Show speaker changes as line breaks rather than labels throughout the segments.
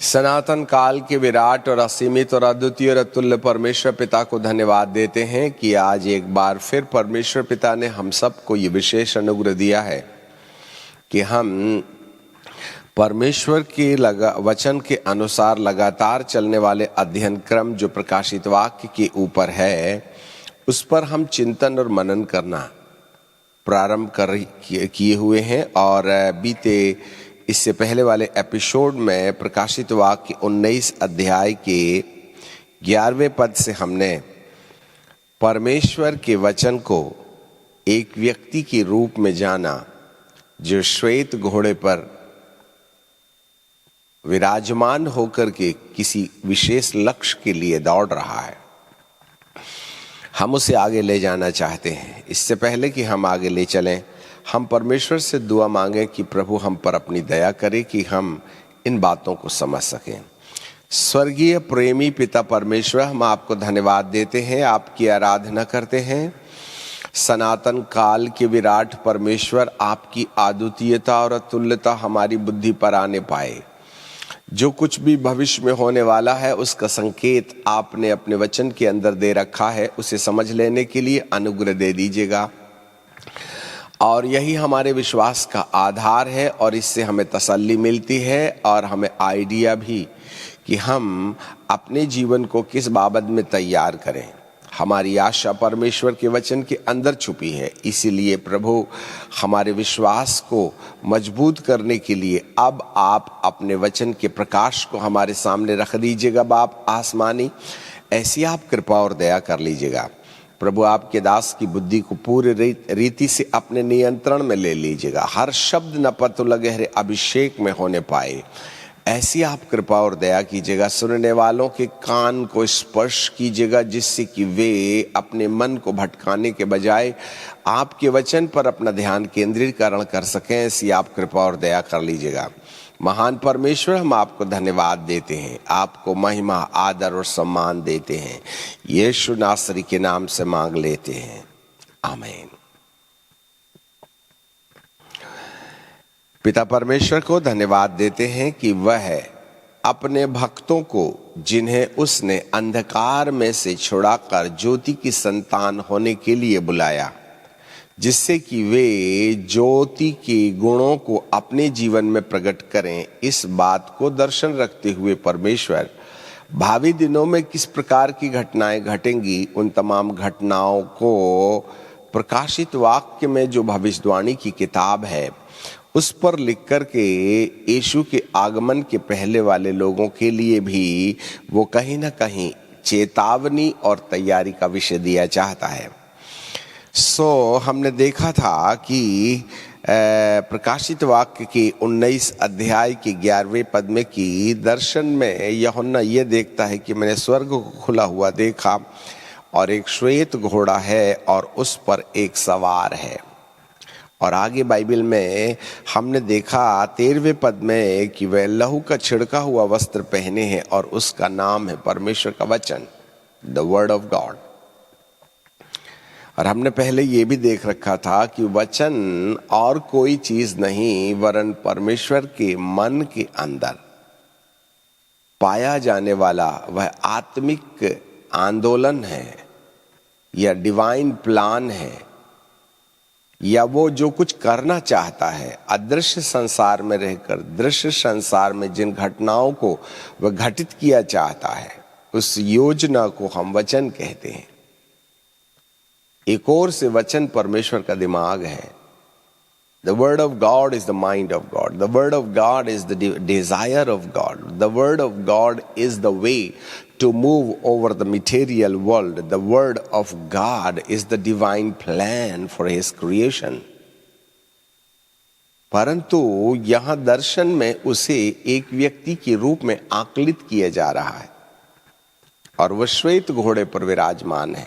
सनातन काल के विराट और असीमित और अद्वितीय और अतुल्य परमेश्वर पिता को धन्यवाद देते हैं कि आज एक बार फिर परमेश्वर पिता ने हम सबको ये विशेष अनुग्रह दिया है कि हम परमेश्वर के वचन के अनुसार लगातार चलने वाले अध्ययन क्रम जो प्रकाशित वाक्य के ऊपर है, उस पर हम चिंतन और मनन करना प्रारंभ किए हुए हैं। और बीते इससे पहले वाले एपिसोड में प्रकाशित वाक्य 19 अध्याय के 11वें पद से हमने परमेश्वर के वचन को एक व्यक्ति के रूप में जाना जो श्वेत घोड़े पर विराजमान होकर के किसी विशेष लक्ष्य के लिए दौड़ रहा है। हम उसे आगे ले जाना चाहते हैं। इससे पहले कि हम आगे ले चलें, हम परमेश्वर से दुआ मांगें कि प्रभु हम पर अपनी दया करे कि हम इन बातों को समझ सकें। स्वर्गीय प्रेमी पिता परमेश्वर, हम आपको धन्यवाद देते हैं, आपकी आराधना करते हैं। सनातन काल के विराट परमेश्वर, आपकी अद्वितीयता और अतुल्यता हमारी बुद्धि पर आने पाए। जो कुछ भी भविष्य में होने वाला है उसका संकेत आपने अपने वचन के अंदर दे रखा है, उसे समझ लेने के लिए अनुग्रह दे दीजिएगा। और यही हमारे विश्वास का आधार है और इससे हमें तसल्ली मिलती है और हमें आइडिया भी कि हम अपने जीवन को किस बाबत में तैयार करें। हमारी आशा परमेश्वर के वचन के अंदर छुपी है। इसीलिए प्रभु, हमारे विश्वास को मजबूत करने के लिए अब आप अपने वचन के प्रकाश को हमारे सामने रख दीजिएगा। बाप आसमानी, ऐसी आप कृपा और दया कर लीजिएगा। प्रभु, आपके दास की बुद्धि को पूरे रीति से अपने नियंत्रण में ले लीजिएगा। हर शब्द नपतुल गहरे अभिषेक में होने पाए, ऐसी आप कृपा और दया कीजिएगा। सुनने वालों के कान को स्पर्श कीजिएगा, जिससे कि वे अपने मन को भटकाने के बजाय आपके वचन पर अपना ध्यान केंद्रीकरण कर सकें। ऐसी आप कृपा और दया कर लीजिएगा। महान परमेश्वर, हम आपको धन्यवाद देते हैं, आपको महिमा आदर और सम्मान देते हैं। यीशु नासरी के नाम से मांग लेते हैं, आमीन। पिता परमेश्वर को धन्यवाद देते हैं कि वह अपने भक्तों को, जिन्हें उसने अंधकार में से छुड़ाकर ज्योति की संतान होने के लिए बुलाया, जिससे कि वे ज्योति के गुणों को अपने जीवन में प्रकट करें, इस बात को दर्शन रखते हुए परमेश्वर भावी दिनों में किस प्रकार की घटनाएं घटेंगी, उन तमाम घटनाओं को प्रकाशित वाक्य में जो भविष्यवाणी की किताब है उस पर लिख कर के यीशु के आगमन के पहले वाले लोगों के लिए भी वो कहीं ना कहीं चेतावनी और तैयारी का विषय दिया चाहता है। हमने देखा था कि प्रकाशित वाक्य के 19 अध्याय के 11वें पद में कि दर्शन में यूहन्ना ये देखता है कि मैंने स्वर्ग को खुला हुआ देखा और एक श्वेत घोड़ा है और उस पर एक सवार है। और आगे बाइबल में हमने देखा 13वें पद में कि वह लहू का छिड़का हुआ वस्त्र पहने हैं और उसका नाम है परमेश्वर का वचन, द वर्ड ऑफ गॉड। और हमने पहले ये भी देख रखा था कि वचन और कोई चीज नहीं वरन परमेश्वर के मन के अंदर पाया जाने वाला वह आत्मिक आंदोलन है या डिवाइन प्लान है, या वो जो कुछ करना चाहता है अदृश्य संसार में रहकर दृश्य संसार में जिन घटनाओं को वह घटित किया चाहता है, उस योजना को हम वचन कहते हैं। एक और से वचन परमेश्वर का दिमाग है। The word of God is the mind of God. The word of God is the desire of God. The word of God is the way to move over the material world. The word of God is the divine plan for his creation. परंतु यहां दर्शन में उसे एक व्यक्ति के रूप में आकलित किया जा रहा है और वह श्वेत घोड़े पर विराजमान है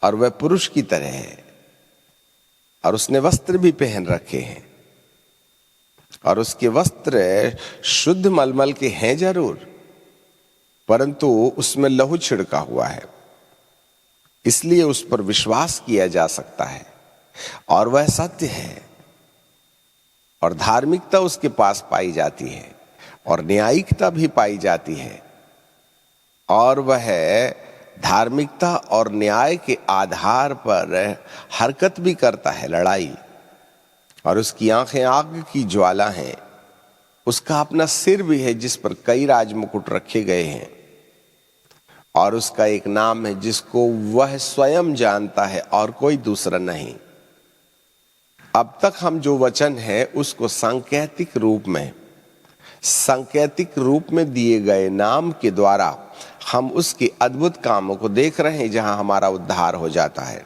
और वह पुरुष की तरह है और उसने वस्त्र भी पहन रखे हैं और उसके वस्त्र शुद्ध मलमल के हैं जरूर, परंतु उसमें लहू छिड़का हुआ है, इसलिए उस पर विश्वास किया जा सकता है और वह सत्य है और धार्मिकता उसके पास पाई जाती है। और न्यायिकता भी पाई जाती है, और वह धार्मिकता और न्याय के आधार पर हरकत भी करता है, लड़ाई। और उसकी आंखें आग की ज्वाला हैं, उसका अपना सिर भी है जिस पर कई राजमुकुट रखे गए हैं, और उसका एक नाम है जिसको वह स्वयं जानता है और कोई दूसरा नहीं। अब तक हम जो वचन है उसको सांकेतिक रूप में दिए गए नाम के द्वारा हम उसके अद्भुत कामों को देख रहे हैं, जहां हमारा उद्धार हो जाता है।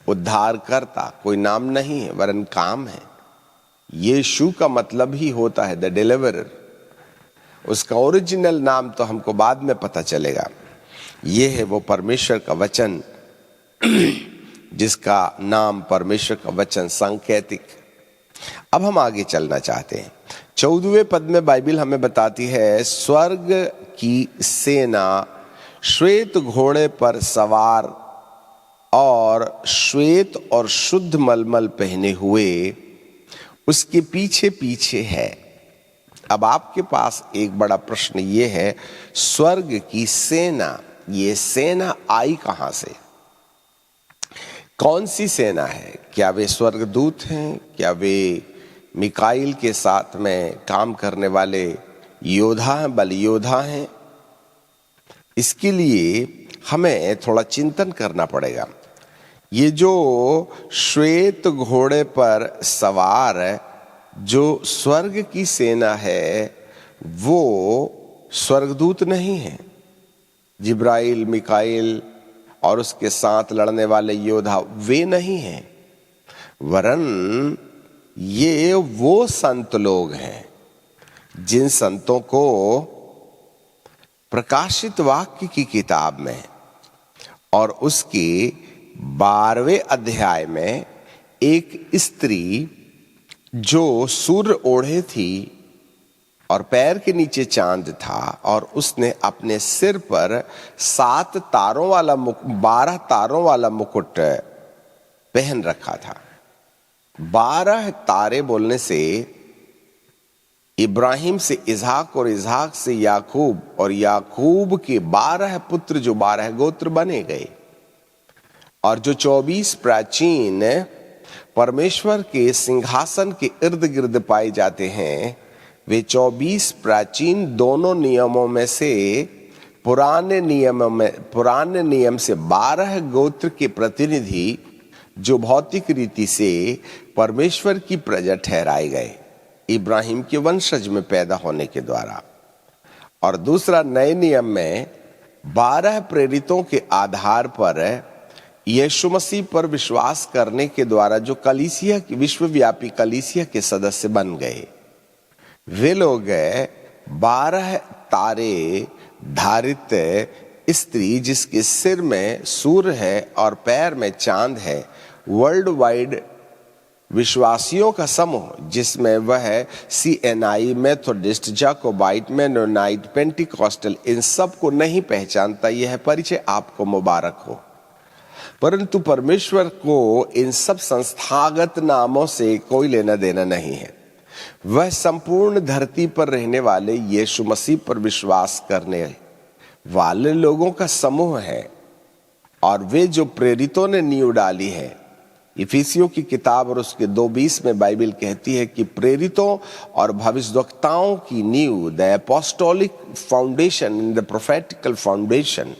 उद्धार करता कोई नाम नहीं है वरन काम है। यीशु का मतलब ही होता है द डिलीवरर। उसका ओरिजिनल नाम तो हमको बाद में पता चलेगा। ये है वो परमेश्वर का वचन जिसका नाम परमेश्वर का वचन सांकेतिक। अब हम आगे चलना चाहते हैं। 14वें पद में बाइबिल हमें बताती है, स्वर्ग की सेना श्वेत घोड़े पर सवार और श्वेत और शुद्ध मलमल पहने हुए उसके पीछे पीछे है। अब आपके पास एक बड़ा प्रश्न ये है, स्वर्ग की सेना, ये सेना आई कहां से? कौन सी सेना है? क्या वे स्वर्गदूत हैं? क्या वे मिकाइल के साथ में काम करने वाले योद्धा हैं, बल योद्धा हैं? इसके लिए हमें थोड़ा चिंतन करना पड़ेगा। ये जो श्वेत घोड़े पर सवार जो स्वर्ग की सेना है, वो स्वर्गदूत नहीं है। जिब्राइल, मिकाइल और उसके साथ लड़ने वाले योद्धा वे नहीं हैं, वरन ये वो संत लोग हैं जिन संतों को प्रकाशित वाक्य की किताब में और उसके 12वें अध्याय में एक स्त्री जो सूर्य ओढ़े थी और पैर के नीचे चांद था, और उसने अपने सिर पर 7 तारों वाला 12 तारों वाला मुकुट पहन रखा था। 12 तारे बोलने से इब्राहिम से इसहाक और इसहाक से याकूब और याकूब के 12 पुत्र जो 12 गोत्र बने गए, और जो 24 प्राचीन परमेश्वर के सिंहासन के इर्द गिर्द पाए जाते हैं, वे 24 प्राचीन दोनों नियमों में से पुराने नियम से 12 गोत्र के प्रतिनिधि जो भौतिक रीति से परमेश्वर की प्रजा ठहराए गए इब्राहिम के वंशज में पैदा होने के द्वारा। और दूसरा, नए नियम में 12 प्रेरितों के आधार पर यीशु मसीह पर विश्वास करने के द्वारा जो कलीसिया की विश्वव्यापी कलीसिया के सदस्य बन गए, वे लोग 12 तारे धारित स्त्री जिसके सिर में सूर्य है और पैर में चांद है, वर्ल्ड वाइड विश्वासियों का समूह, जिसमें वह CNI, मेथोडिस्ट, जाकोबाइट, मेनोनाइट, पेंटिकॉस्टल, इन सब को नहीं पहचानता। यह परिचय आपको मुबारक हो, परंतु परमेश्वर को इन सब संस्थागत नामों से कोई लेना देना नहीं है। वह संपूर्ण धरती पर रहने वाले यीशु मसीह पर विश्वास करने वाले लोगों का समूह है, और वे जो प्रेरितों ने नींव डाली है। इफिसियों की किताब और उसके 2:20 में बाइबिल कहती है कि प्रेरितों और भविष्यद्वक्ताओं की नींव, the apostolic foundation in the prophetical foundation,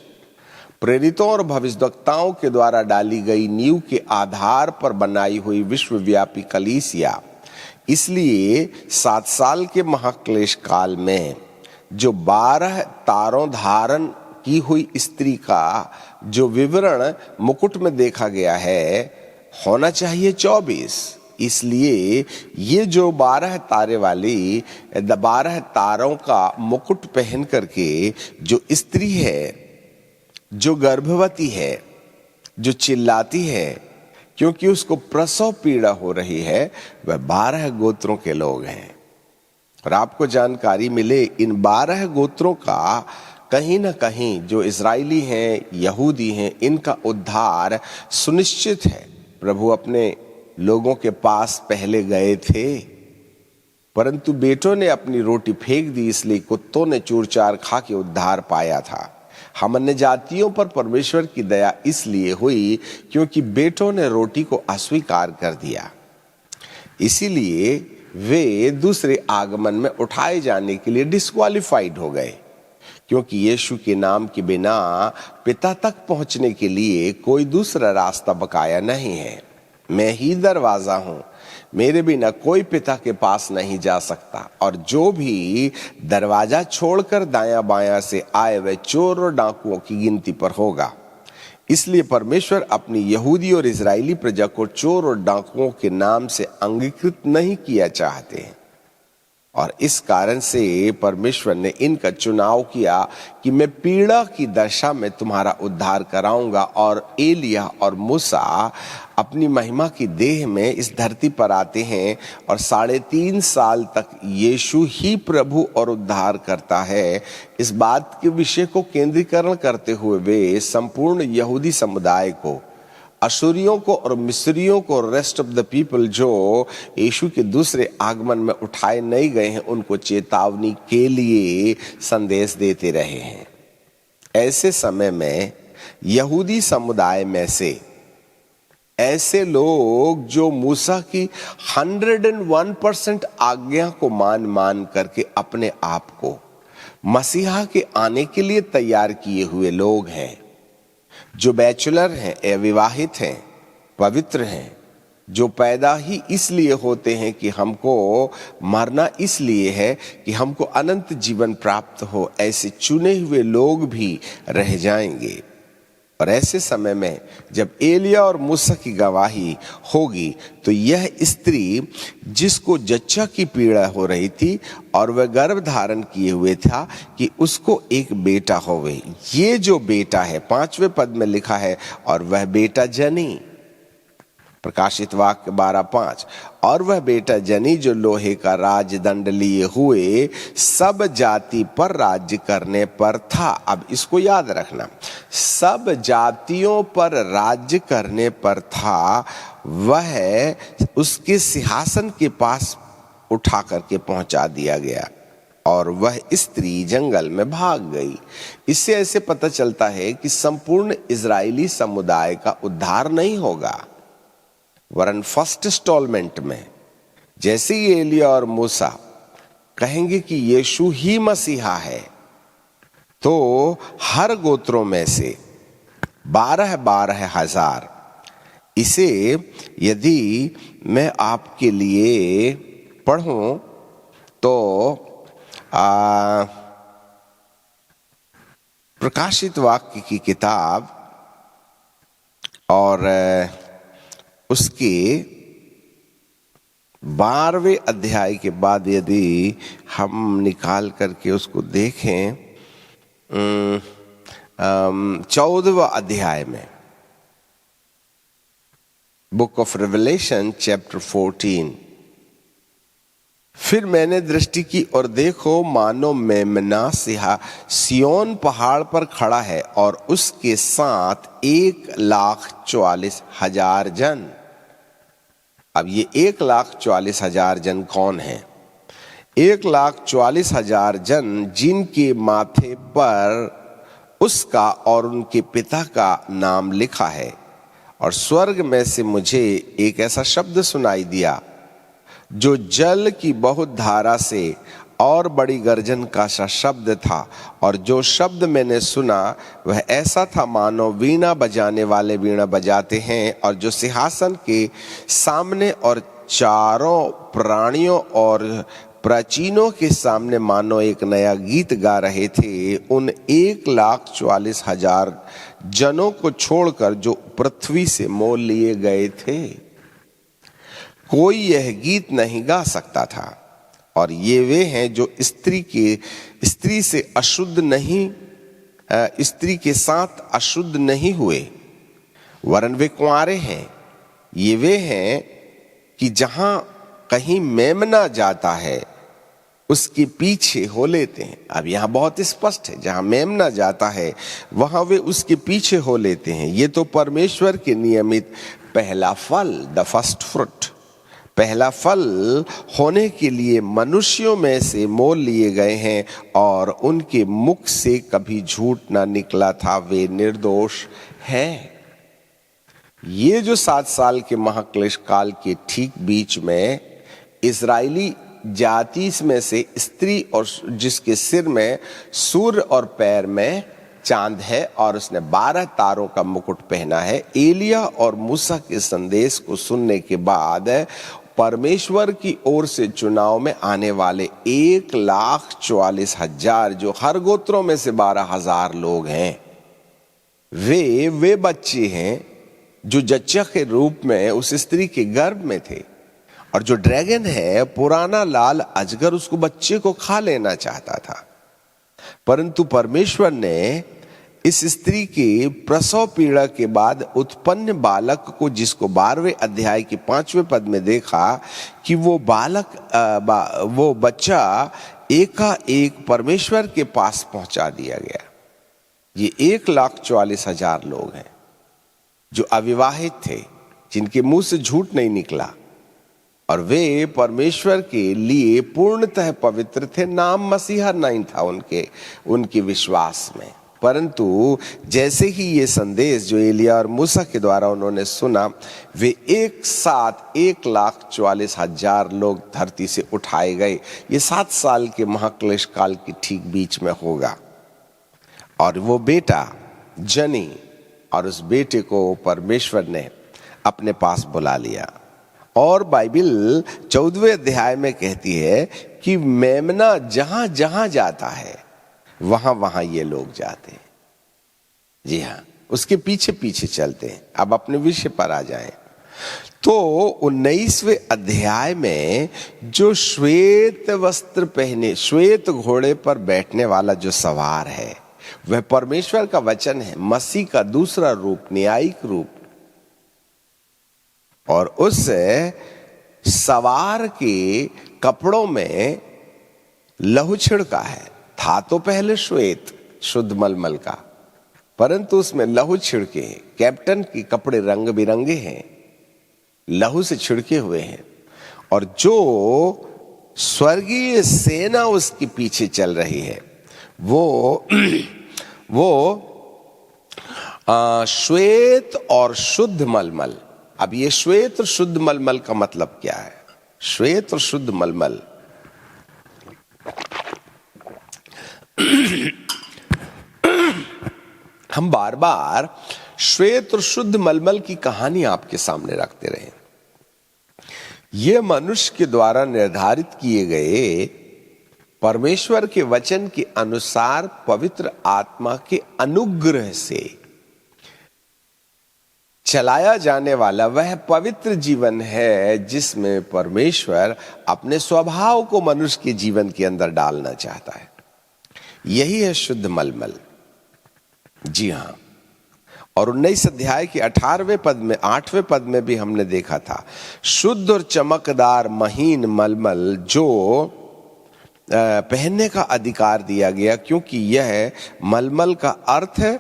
प्रेरितों और भविष्यद्वक्ताओं के द्वारा डाली गई नींव के आधार पर बनाई हुई विश्वव्यापी कलीसिया। इसलिए 7 साल के महाक्लेश काल में जो 12 तारों धारण की हुई स्त्री का जो विवरण मुकुट में देखा गया है, होना चाहिए 24। इसलिए ये जो 12 तारे वाली 12 तारों का मुकुट पहन करके जो स्त्री है, जो गर्भवती है, जो चिल्लाती है क्योंकि उसको प्रसव पीड़ा हो रही है, वह 12 गोत्रों के लोग हैं। और आपको जानकारी मिले, इन 12 गोत्रों का कहीं ना कहीं जो इजरायली हैं, यहूदी हैं, इनका उद्धार सुनिश्चित है। प्रभु अपने लोगों के पास पहले गए थे परंतु बेटों ने अपनी रोटी फेंक दी, इसलिए कुत्तों ने चूर चार खा के उद्धार पाया था। हम अन्य जातियों पर परमेश्वर की दया इसलिए हुई क्योंकि बेटों ने रोटी को अस्वीकार कर दिया। इसीलिए वे दूसरे आगमन में उठाए जाने के लिए डिस्क्वालिफाइड हो गए, क्योंकि यीशु के नाम के बिना पिता तक पहुंचने के लिए कोई दूसरा रास्ता बकाया नहीं है। मैं ही दरवाजा हूं, मेरे बिना कोई पिता के पास नहीं जा सकता, और जो भी दरवाजा छोड़कर दायां बायां से आए वह चोर और डाकुओं की गिनती पर होगा। इसलिए परमेश्वर अपनी यहूदी और इजरायली प्रजा को चोर और डाकुओं के नाम से अंगीकृत नहीं किया चाहते हैं, और इस कारण से परमेश्वर ने इनका चुनाव किया कि मैं पीड़ा की दशा में तुम्हारा उद्धार कराऊंगा। और एलिया और मूसा अपनी महिमा की देह में इस धरती पर आते हैं और 3.5 साल तक यीशु ही प्रभु और उद्धार करता है। इस बात के विषय को केंद्रीकरण करते हुए वे संपूर्ण यहूदी समुदाय को, अशूरियों को और मिस्रियों को, रेस्ट ऑफ द पीपल जो यीशु के दूसरे आगमन में उठाए नहीं गए हैं, उनको चेतावनी के लिए संदेश देते रहे हैं। ऐसे समय में यहूदी समुदाय में से ऐसे लोग जो मूसा की 101% आज्ञा को मान करके अपने आप को मसीहा के आने के लिए तैयार किए हुए लोग हैं, जो बैचलर हैं, अविवाहित हैं, पवित्र हैं, जो पैदा ही इसलिए होते हैं कि हमको मरना इसलिए है कि हमको अनंत जीवन प्राप्त हो, ऐसे चुने हुए लोग भी रह जाएंगे। और ऐसे समय में जब एलिया और मूसा की गवाही होगी तो यह स्त्री जिसको जच्चा की पीड़ा हो रही थी और वह गर्भ धारण किए हुए था कि उसको एक बेटा होवे, ये जो बेटा है 5वें पद में लिखा है, और वह बेटा जनी, प्रकाशित वाक्य 12:5, और वह बेटा जनी जो लोहे का राजदंड लिए हुए सब जाति पर राज्य करने पर था। अब इसको याद रखना, सब जातियों पर राज्य करने पर था, वह उसके सिंहासन के पास उठा करके पहुंचा दिया गया और वह स्त्री जंगल में भाग गई। इससे ऐसे पता चलता है कि संपूर्ण इजरायली समुदाय का उद्धार नहीं होगा, वरन फर्स्ट इंस्टॉलमेंट में जैसे ही एलिया और मूसा कहेंगे कि यीशु ही मसीहा है, तो हर गोत्रों में से 12 हजार, इसे यदि मैं आपके लिए पढ़ूं तो प्रकाशित वाक्य की किताब और उसके 12वें अध्याय के बाद यदि हम निकाल करके उसको देखें 14वां अध्याय में, बुक ऑफ रेवलेशन चैप्टर 14, फिर मैंने दृष्टि की और देखो मानो मेमना सिय्योन पहाड़ पर खड़ा है और उसके साथ 1,44,000 जन। अब ये 1,44,000 जन कौन है? 1,44,000 जन जिनके माथे पर उसका और उनके पिता का नाम लिखा है। और स्वर्ग में से मुझे एक ऐसा शब्द सुनाई दिया जो जल की बहुत धारा से और बड़ी गर्जन का सा शब्द था, और जो शब्द मैंने सुना वह ऐसा था मानो वीणा बजाने वाले वीणा बजाते हैं, और जो सिंहासन के सामने और चारों प्राणियों और प्राचीनों के सामने मानो एक नया गीत गा रहे थे। उन 1,44,000 जनों को छोड़कर जो पृथ्वी से मोल लिए गए थे, कोई यह गीत नहीं गा सकता था। और ये वे हैं जो स्त्री से अशुद्ध नहीं, स्त्री के साथ अशुद्ध नहीं हुए, वरन वे कुंवारे हैं। ये वे हैं कि जहां कहीं मेमना जाता है उसके पीछे हो लेते हैं। अब यहाँ बहुत स्पष्ट है, जहां मेमना जाता है वहां वे उसके पीछे हो लेते हैं। ये तो परमेश्वर के नियमित पहला फल, द फर्स्ट फ्रूट, पहला फल होने के लिए मनुष्यों में से मोल लिए गए हैं और उनके मुख से कभी झूठ ना निकला था, वे निर्दोष हैं। ये जो 7 साल के महाक्लेश काल के ठीक बीच में इजरायली जाति में से स्त्री और जिसके सिर में सूर्य और पैर में चांद है और उसने 12 तारों का मुकुट पहना है, एलिया और मूसा के संदेश को सुनने के बाद परमेश्वर की ओर से चुनाव में आने वाले 1,44,000 जो हर गोत्रों में से 12,000 लोग हैं, वे बच्चे हैं जो जच्चा के रूप में उस स्त्री के गर्भ में थे। और जो ड्रैगन है, पुराना लाल अजगर, उसको बच्चे को खा लेना चाहता था, परंतु परमेश्वर ने इस स्त्री की प्रसव पीड़ा के बाद उत्पन्न बालक को, जिसको 12वें अध्याय के 5वें पद में देखा कि वो वो बच्चा एकाएक परमेश्वर के पास पहुंचा दिया गया। ये 1,44,000 लोग हैं जो अविवाहित थे, जिनके मुंह से झूठ नहीं निकला, और वे परमेश्वर के लिए पूर्णतः पवित्र थे। नाम मसीहा नहीं था उनके विश्वास में, परंतु जैसे ही ये संदेश जो एलिया और मूसा के द्वारा उन्होंने सुना, वे एक साथ 1,44,000 लोग धरती से उठाए गए। ये 7 साल के महाक्लेश काल के ठीक बीच में होगा। और वो बेटा जनी, और उस बेटे को परमेश्वर ने अपने पास बुला लिया। और बाइबल 14वें अध्याय में कहती है कि मेमना जहां जहां जाता है वहां वहां ये लोग जाते हैं। जी हाँ, उसके पीछे पीछे चलते हैं। अब अपने विषय पर आ जाएं तो 19वें अध्याय में जो श्वेत वस्त्र पहने, श्वेत घोड़े पर बैठने वाला जो सवार है, वह परमेश्वर का वचन है, मसीह का दूसरा रूप, न्यायिक रूप। और उस सवार के कपड़ों में लहू छिड़का है। था तो पहले श्वेत शुद्ध मलमल का, परंतु उसमें लहू छिड़के हैं। कैप्टन के कपड़े रंग बिरंगे हैं, लहू से छिड़के हुए हैं। और जो स्वर्गीय सेना उसके पीछे चल रही है, वो श्वेत और शुद्ध मलमल। अब ये श्वेत और शुद्ध मलमल का मतलब क्या है? श्वेत और शुद्ध मलमल, हम बार बार श्वेत और शुद्ध मलमल की कहानी आपके सामने रखते रहे। ये मनुष्य के द्वारा निर्धारित किए गए परमेश्वर के वचन के अनुसार पवित्र आत्मा के अनुग्रह से चलाया जाने वाला वह पवित्र जीवन है, जिसमें परमेश्वर अपने स्वभाव को मनुष्य के जीवन के अंदर डालना चाहता है। यही है शुद्ध मलमल। जी हाँ, और 19 अध्याय के 18वें पद में, 8वें पद में भी हमने देखा था, शुद्ध और चमकदार महीन मलमल जो पहनने का अधिकार दिया गया, क्योंकि यह मलमल का अर्थ है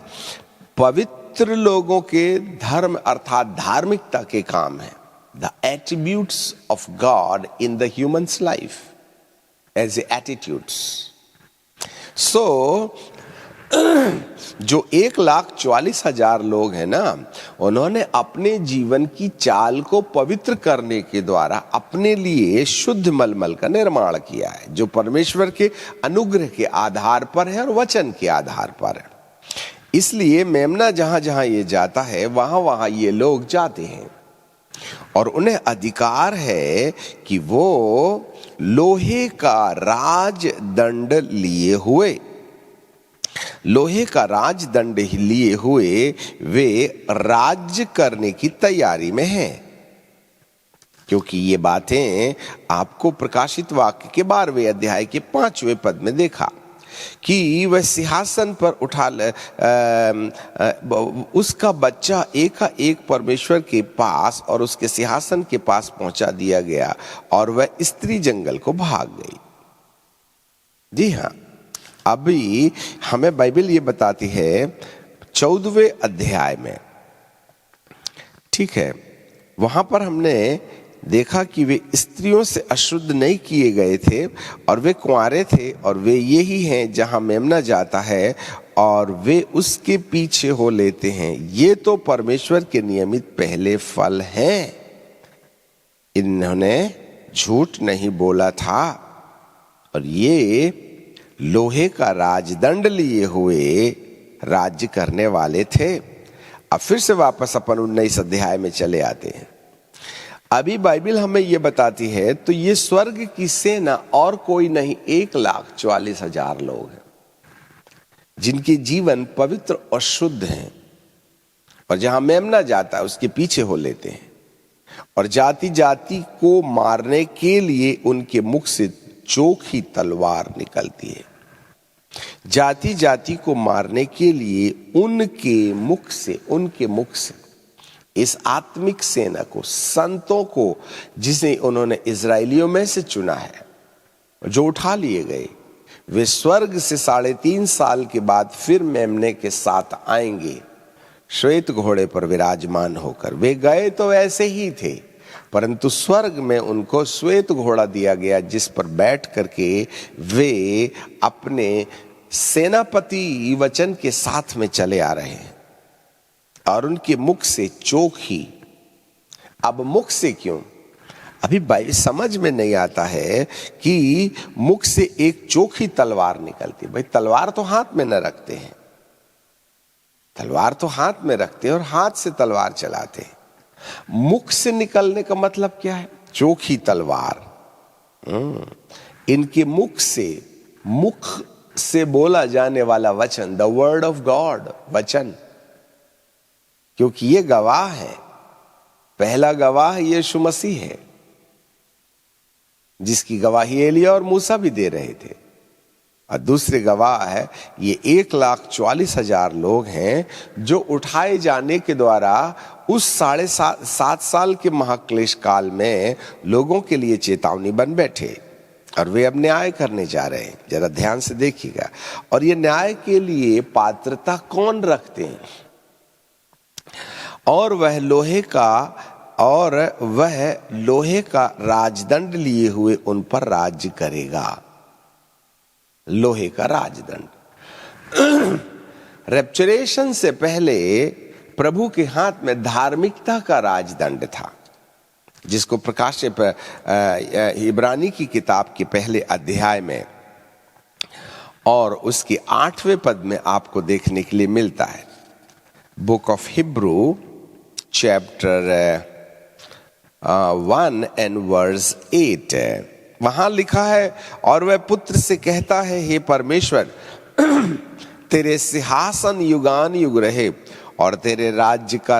पवित्र लोगों के धर्म अर्थात धार्मिकता के काम है। The attributes of God in the humans life as attitudes. So जो 1,44,000 लोग हैं ना, उन्होंने अपने जीवन की चाल को पवित्र करने के द्वारा अपने लिए शुद्ध मलमल का निर्माण किया है, जो परमेश्वर के अनुग्रह के आधार पर है और वचन के आधार पर है। इसलिए मेमना जहां जहां ये जाता है, वहां वहां ये लोग जाते हैं, और उन्हें अधिकार है कि वो लोहे का राजदंड लिए हुए, लोहे का राजदंड लिए हुए वे राज्य करने की तैयारी में हैं। क्योंकि ये बातें आपको प्रकाशित वाक्य के 12वें अध्याय के 5वें पद में देखा कि वह सिंहासन पर उठा उसका बच्चा एकाएक परमेश्वर के पास और उसके सिंहासन के पास पहुंचा दिया गया, और वह स्त्री जंगल को भाग गई। जी हाँ, अभी हमें बाइबल ये बताती है 14वें अध्याय में, ठीक है, वहां पर हमने देखा कि वे स्त्रियों से अशुद्ध नहीं किए गए थे और वे कुंवारे थे, और वे यही हैं जहां मेमना जाता है और वे उसके पीछे हो लेते हैं। ये तो परमेश्वर के नियमित पहले फल हैं। इन्होंने झूठ नहीं बोला था और ये लोहे का राजदंड लिए हुए राज्य करने वाले थे। अब फिर से वापस अपन 19 अध्याय में चले आते हैं। अभी बाइबल हमें यह बताती है, तो ये स्वर्ग की सेना और कोई नहीं 1,44,000 लोग हैं जिनके जीवन पवित्र और शुद्ध हैं, और जहां मेमना जाता है उसके पीछे हो लेते हैं, और जाति जाति को मारने के लिए उनके मुख से चोखी तलवार निकलती है। जाति जाति को मारने के लिए उनके मुख से इस आत्मिक सेना को, संतों को, जिसे उन्होंने इजरायलियों में से चुना है, जो उठा लिए गए, वे स्वर्ग से 3.5 साल के बाद फिर मेमने के साथ आएंगे श्वेत घोड़े पर विराजमान होकर। वे गए तो ऐसे ही थे, परंतु स्वर्ग में उनको श्वेत घोड़ा दिया गया जिस पर बैठ करके वे अपने सेनापति वचन के साथ में चले आ रहे हैं, और उनके मुख से चोखी। अब मुख से क्यों? अभी भाई समझ में नहीं आता है कि मुख से एक चोखी तलवार निकलती। भाई तलवार तो हाथ में न रखते हैं, तलवार तो हाथ में रखते हैं और हाथ से तलवार चलाते हैं। मुख से निकलने का मतलब क्या है? चोखी तलवार। इनके मुख से बोला जाने वाला वचन, द वर्ड ऑफ गॉड, वचन, क्योंकि ये गवाह है। पहला गवाह यीशु मसीह है, जिसकी गवाही एलिया और मूसा भी दे रहे थे, और दूसरे गवाह है ये 1,44,000 लोग हैं जो उठाए जाने के द्वारा उस 7.5 साल के महाक्लेश काल में लोगों के लिए चेतावनी बन बैठे, और वे अब न्याय करने जा रहे हैं। जरा ध्यान से देखिएगा। और ये न्याय के लिए पात्रता कौन रखते हैं? और वह लोहे का राजदंड लिए हुए उन पर राज्य करेगा। लोहे का राजदंड। रेप्चरेशन से पहले प्रभु के हाथ में धार्मिकता का राजदंड था, जिसको प्रकाश इब्रानी की किताब के पहले अध्याय में और उसके 8वें पद में आपको देखने के लिए मिलता है। Book of Hebrew chapter 1 and verse 8, वहां लिखा है, और वह पुत्र से कहता है, हे परमेश्वर, तेरे सिंहासन युगान युग रहे, और तेरे राज्य का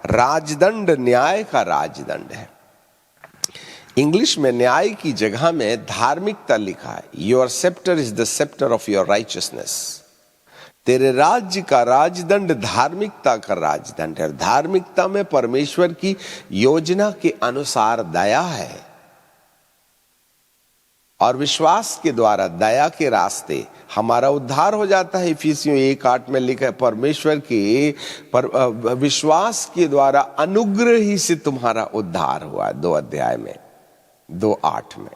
राजदंड न्याय का राजदंड है। इंग्लिश में न्याय की जगह में धार्मिकता लिखा है। Your sceptre is the sceptre of your righteousness. तेरे राज्य का राजदंड धार्मिकता का राजदंड है। धार्मिकता में परमेश्वर की योजना के अनुसार दया है, और विश्वास के द्वारा दया के रास्ते हमारा उद्धार हो जाता है। इफिसियों 1:8 में लिखा है, परमेश्वर के विश्वास के द्वारा अनुग्रह ही से तुम्हारा उद्धार हुआ। 2 अध्याय में 2:8 में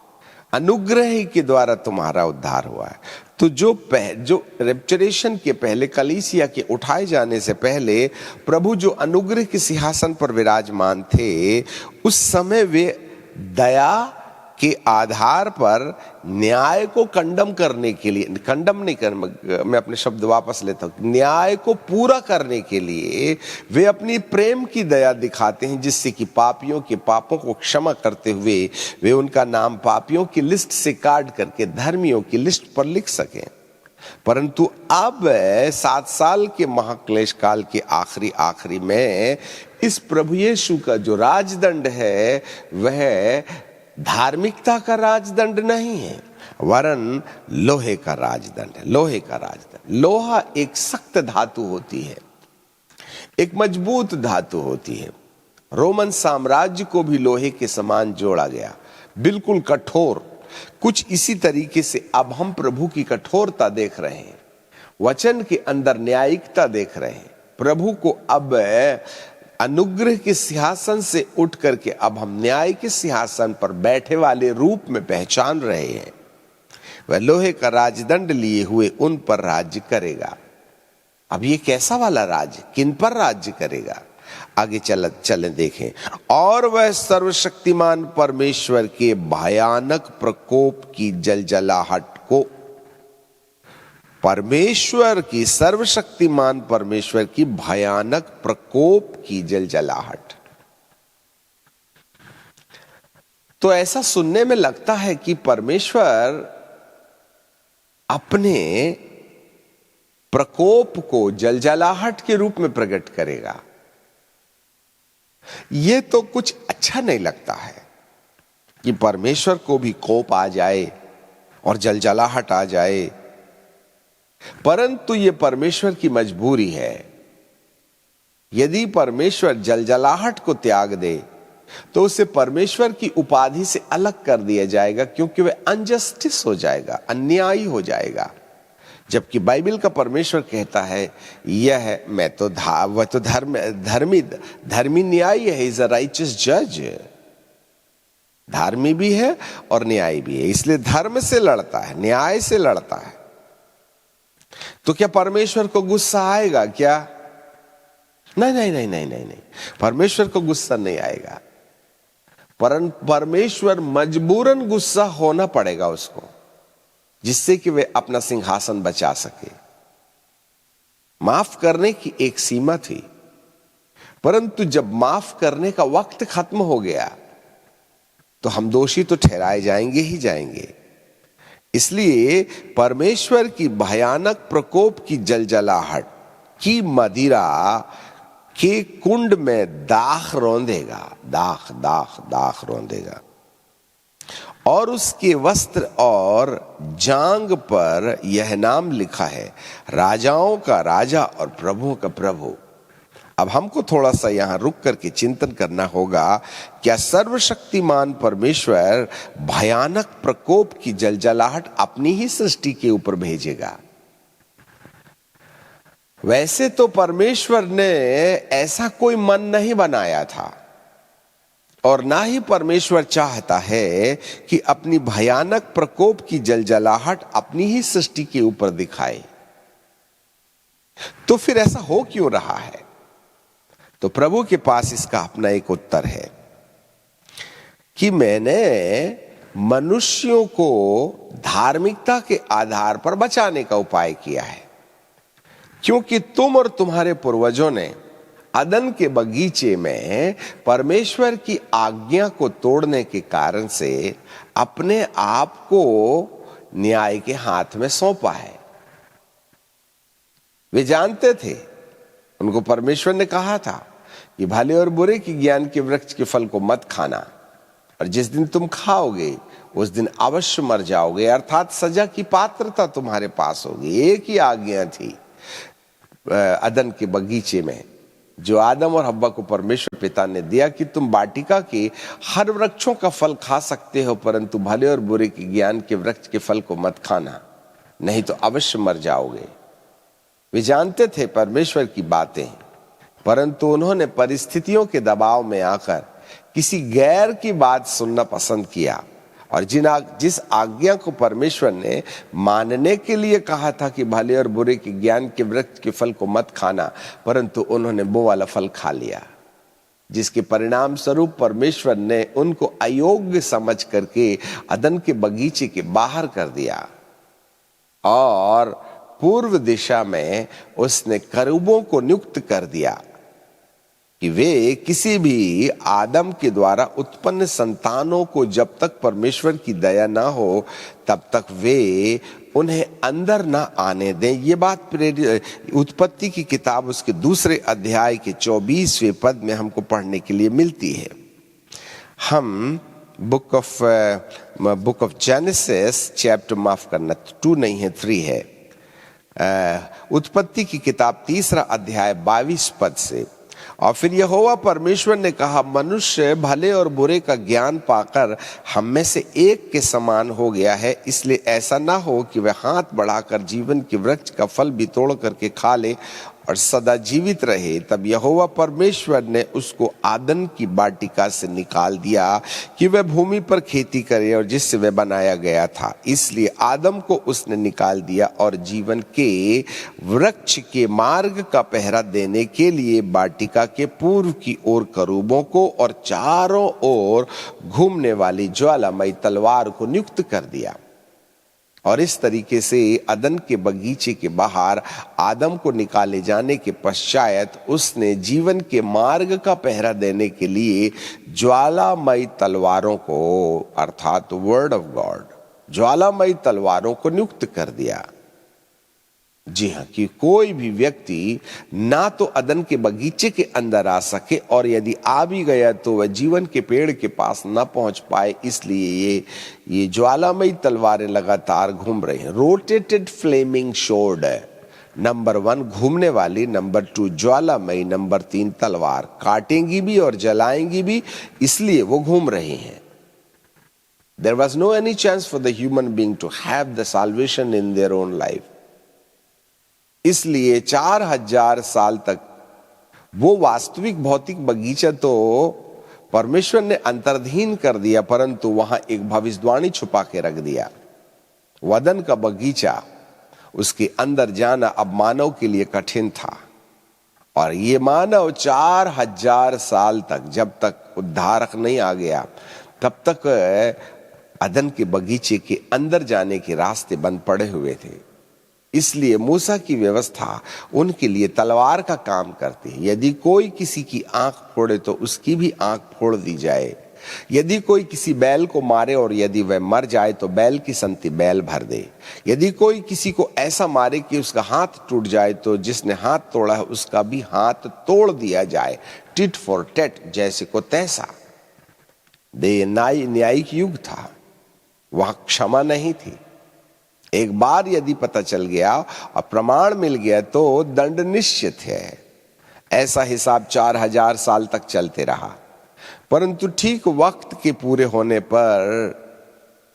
अनुग्रह ही के द्वारा तुम्हारा उद्धार हुआ है। तो जो रेप्चरेशन के पहले, कलीसिया के उठाए जाने से पहले प्रभु जो अनुग्रह के सिंहासन पर विराजमान थे, उस समय वे दया के आधार पर न्याय को कंडम करने के लिए, कंडम नहीं कर, मैं अपने शब्द वापस लेता हूं, न्याय को पूरा करने के लिए वे अपनी प्रेम की दया दिखाते हैं, जिससे कि पापियों के पापों को क्षमा करते हुए वे उनका नाम पापियों की लिस्ट से काट करके धर्मियों की लिस्ट पर लिख सकें। परंतु अब 7 साल के महाक्लेश काल के आखिरी में इस प्रभु यीशु का जो राजदंड है, वह धार्मिकता का राजदंड नहीं है, वरन लोहे का राजदंड है। लोहे का राजदंड। लोहा एक सख्त धातु होती है, एक मजबूत धातु होती है। रोमन साम्राज्य को भी लोहे के समान जोड़ा गया, बिल्कुल कठोर। कुछ इसी तरीके से अब हम प्रभु की कठोरता देख रहे हैं, वचन के अंदर न्यायिकता देख रहे हैं। प्रभु को अब अनुग्रह के सिंहासन से उठ करके अब हम न्याय के सिंहासन पर बैठे वाले रूप में पहचान रहे हैं। वह लोहे का राजदंड लिए हुए उन पर राज्य करेगा। अब ये कैसा वाला राज्य, किन पर राज्य करेगा? आगे चले देखें। और वह सर्वशक्तिमान परमेश्वर के भयानक प्रकोप की जलजलाहट को, परमेश्वर की, सर्वशक्तिमान परमेश्वर की भयानक प्रकोप की जलजलाहट। तो ऐसा सुनने में लगता है कि परमेश्वर अपने प्रकोप को जलजलाहट के रूप में प्रकट करेगा। यह तो कुछ अच्छा नहीं लगता है कि परमेश्वर को भी कोप आ जाए और जलजलाहट आ जाए, परंतु यह परमेश्वर की मजबूरी है। यदि परमेश्वर जलजलाहट को त्याग दे तो उसे परमेश्वर की उपाधि से अलग कर दिया जाएगा, क्योंकि वह अनजस्टिस हो जाएगा, अन्यायी हो जाएगा। जबकि बाइबल का परमेश्वर कहता है यह मैं तो वह तो धर्मी न्यायी है, इज अ राइचियस जज, धार्मी भी है और न्यायी भी है, इसलिए धर्म से लड़ता है, न्याय से लड़ता है। तो क्या परमेश्वर को गुस्सा आएगा क्या? नहीं नहीं नहीं नहीं नहीं नहीं, परमेश्वर को गुस्सा नहीं आएगा। परमेश्वर मजबूरन गुस्सा होना पड़ेगा उसको, जिससे कि वे अपना सिंहासन बचा सके। माफ करने की एक सीमा थी, परंतु जब माफ करने का वक्त खत्म हो गया तो हम दोषी तो ठहराए जाएंगे ही जाएंगे। इसलिए परमेश्वर की भयानक प्रकोप की जलजलाहट की मदिरा के कुंड में दाख रौंदेगा, दाख रौंदेगा, और उसके वस्त्र और जांग पर यह नाम लिखा है, राजाओं का राजा और प्रभुओं का प्रभु। अब हमको थोड़ा सा यहां रुक करके चिंतन करना होगा, क्या सर्वशक्तिमान परमेश्वर भयानक प्रकोप की जलजलाहट अपनी ही सृष्टि के ऊपर भेजेगा? वैसे तो परमेश्वर ने ऐसा कोई मन नहीं बनाया था, और ना ही परमेश्वर चाहता है कि अपनी भयानक प्रकोप की जलजलाहट अपनी ही सृष्टि के ऊपर दिखाए। तो फिर ऐसा हो क्यों रहा है? तो प्रभु के पास इसका अपना एक उत्तर है कि मैंने मनुष्यों को धार्मिकता के आधार पर बचाने का उपाय किया है, क्योंकि तुम और तुम्हारे पूर्वजों ने अदन के बगीचे में परमेश्वर की आज्ञा को तोड़ने के कारण से अपने आप को न्याय के हाथ में सौंपा है। वे जानते थे, उनको परमेश्वर ने कहा था कि भले और बुरे की ज्ञान के वृक्ष के फल को मत खाना, और जिस दिन तुम खाओगे उस दिन अवश्य मर जाओगे, अर्थात सजा की पात्रता तुम्हारे पास होगी। एक ही आज्ञा थी अदन के बगीचे में, जो आदम और हव्वा को परमेश्वर पिता ने दिया कि तुम वाटिका के हर वृक्षों का फल खा सकते हो, परंतु भले और बुरे के ज्ञान के वृक्ष के फल को मत खाना, नहीं तो अवश्य मर जाओगे। वे जानते थे परमेश्वर की बातें, परंतु उन्होंने परिस्थितियों के दबाव में आकर किसी गैर की बात सुनना पसंद किया, और जिस आज्ञा को परमेश्वर ने मानने के लिए कहा था कि भले और बुरे के ज्ञान के वृक्ष के फल को मत खाना, परंतु उन्होंने वो वाला फल खा लिया, जिसके परिणाम स्वरूप परमेश्वर ने उनको अयोग्य समझ करके अदन के बगीचे के बाहर कर दिया, और पूर्व दिशा में उसने करूबों को नियुक्त कर दिया कि वे किसी भी आदम के द्वारा उत्पन्न संतानों को जब तक परमेश्वर की दया ना हो तब तक वे उन्हें अंदर ना आने दें। ये बात उत्पत्ति की किताब उसके 2 अध्याय के 24वें पद में हमको पढ़ने के लिए मिलती है। हम बुक ऑफ जेनेसिस चैप्टर, माफ करना 2 नहीं है 3 है, उत्पत्ति की किताब 3 अध्याय 22 पद से। और फिर यहोवा परमेश्वर ने कहा, मनुष्य भले और बुरे का ज्ञान पाकर हम में से एक के समान हो गया है, इसलिए ऐसा ना हो कि वह हाथ बढ़ाकर जीवन के वृक्ष का फल भी तोड़ करके खा ले और सदा जीवित रहे, तब यहोवा परमेश्वर ने उसको आदन की वाटिका से निकाल दिया कि वह भूमि पर खेती करे और जिससे वह बनाया गया था। इसलिए आदम को उसने निकाल दिया और जीवन के वृक्ष के मार्ग का पहरा देने के लिए वाटिका के पूर्व की ओर करूबों को और चारों ओर घूमने वाली ज्वालामयी तलवार को नियुक्त कर दिया। और इस तरीके से अदन के बगीचे के बाहर आदम को निकाले जाने के पश्चात उसने जीवन के मार्ग का पहरा देने के लिए ज्वालामयी तलवारों को, अर्थात वर्ड ऑफ गॉड, ज्वालामयी तलवारों को नियुक्त कर दिया। जी हाँ, कि कोई भी व्यक्ति ना तो अदन के बगीचे के अंदर आ सके और यदि आ भी गया तो वह जीवन के पेड़ के पास न पहुंच पाए। इसलिए ये ज्वालामयी तलवारें लगातार घूम रही हैं। रोटेटेड फ्लेमिंग शोर्ड है, नंबर 1 घूमने वाली, नंबर 2 ज्वालामयी, नंबर 3 तलवार, काटेंगी भी और जलाएंगी भी, इसलिए वो घूम रही हैं। There was no any chance for the human being to have the salvation in their own life. इसलिए 4000 साल तक वो वास्तविक भौतिक बगीचा तो परमेश्वर ने अंतर्धीन कर दिया, परंतु वहां एक भविष्यवाणी छुपा के रख दिया। वदन का बगीचा, उसके अंदर जाना अब मानव के लिए कठिन था। और ये मानव 4000 साल तक, जब तक उद्धारक नहीं आ गया, तब तक अदन के बगीचे के अंदर जाने के रास्ते बंद पड़े हुए थे। इसलिए मूसा की व्यवस्था उनके लिए तलवार का काम करती है। यदि कोई किसी की आंख फोड़े तो उसकी भी आंख फोड़ दी जाए। यदि कोई किसी बैल को मारे और यदि वह मर जाए तो बैल की संति बैल भर दे। यदि कोई किसी को ऐसा मारे कि उसका हाथ टूट जाए तो जिसने हाथ तोड़ा है उसका भी हाथ तोड़ दिया जाए। टिट फॉर टेट, जैसे को तैसा। न्यायिक युग था, वहां क्षमा नहीं थी। एक बार यदि पता चल गया और प्रमाण मिल गया तो दंड निश्चित है। ऐसा हिसाब 4000 साल तक चलते रहा, परंतु ठीक वक्त के पूरे होने पर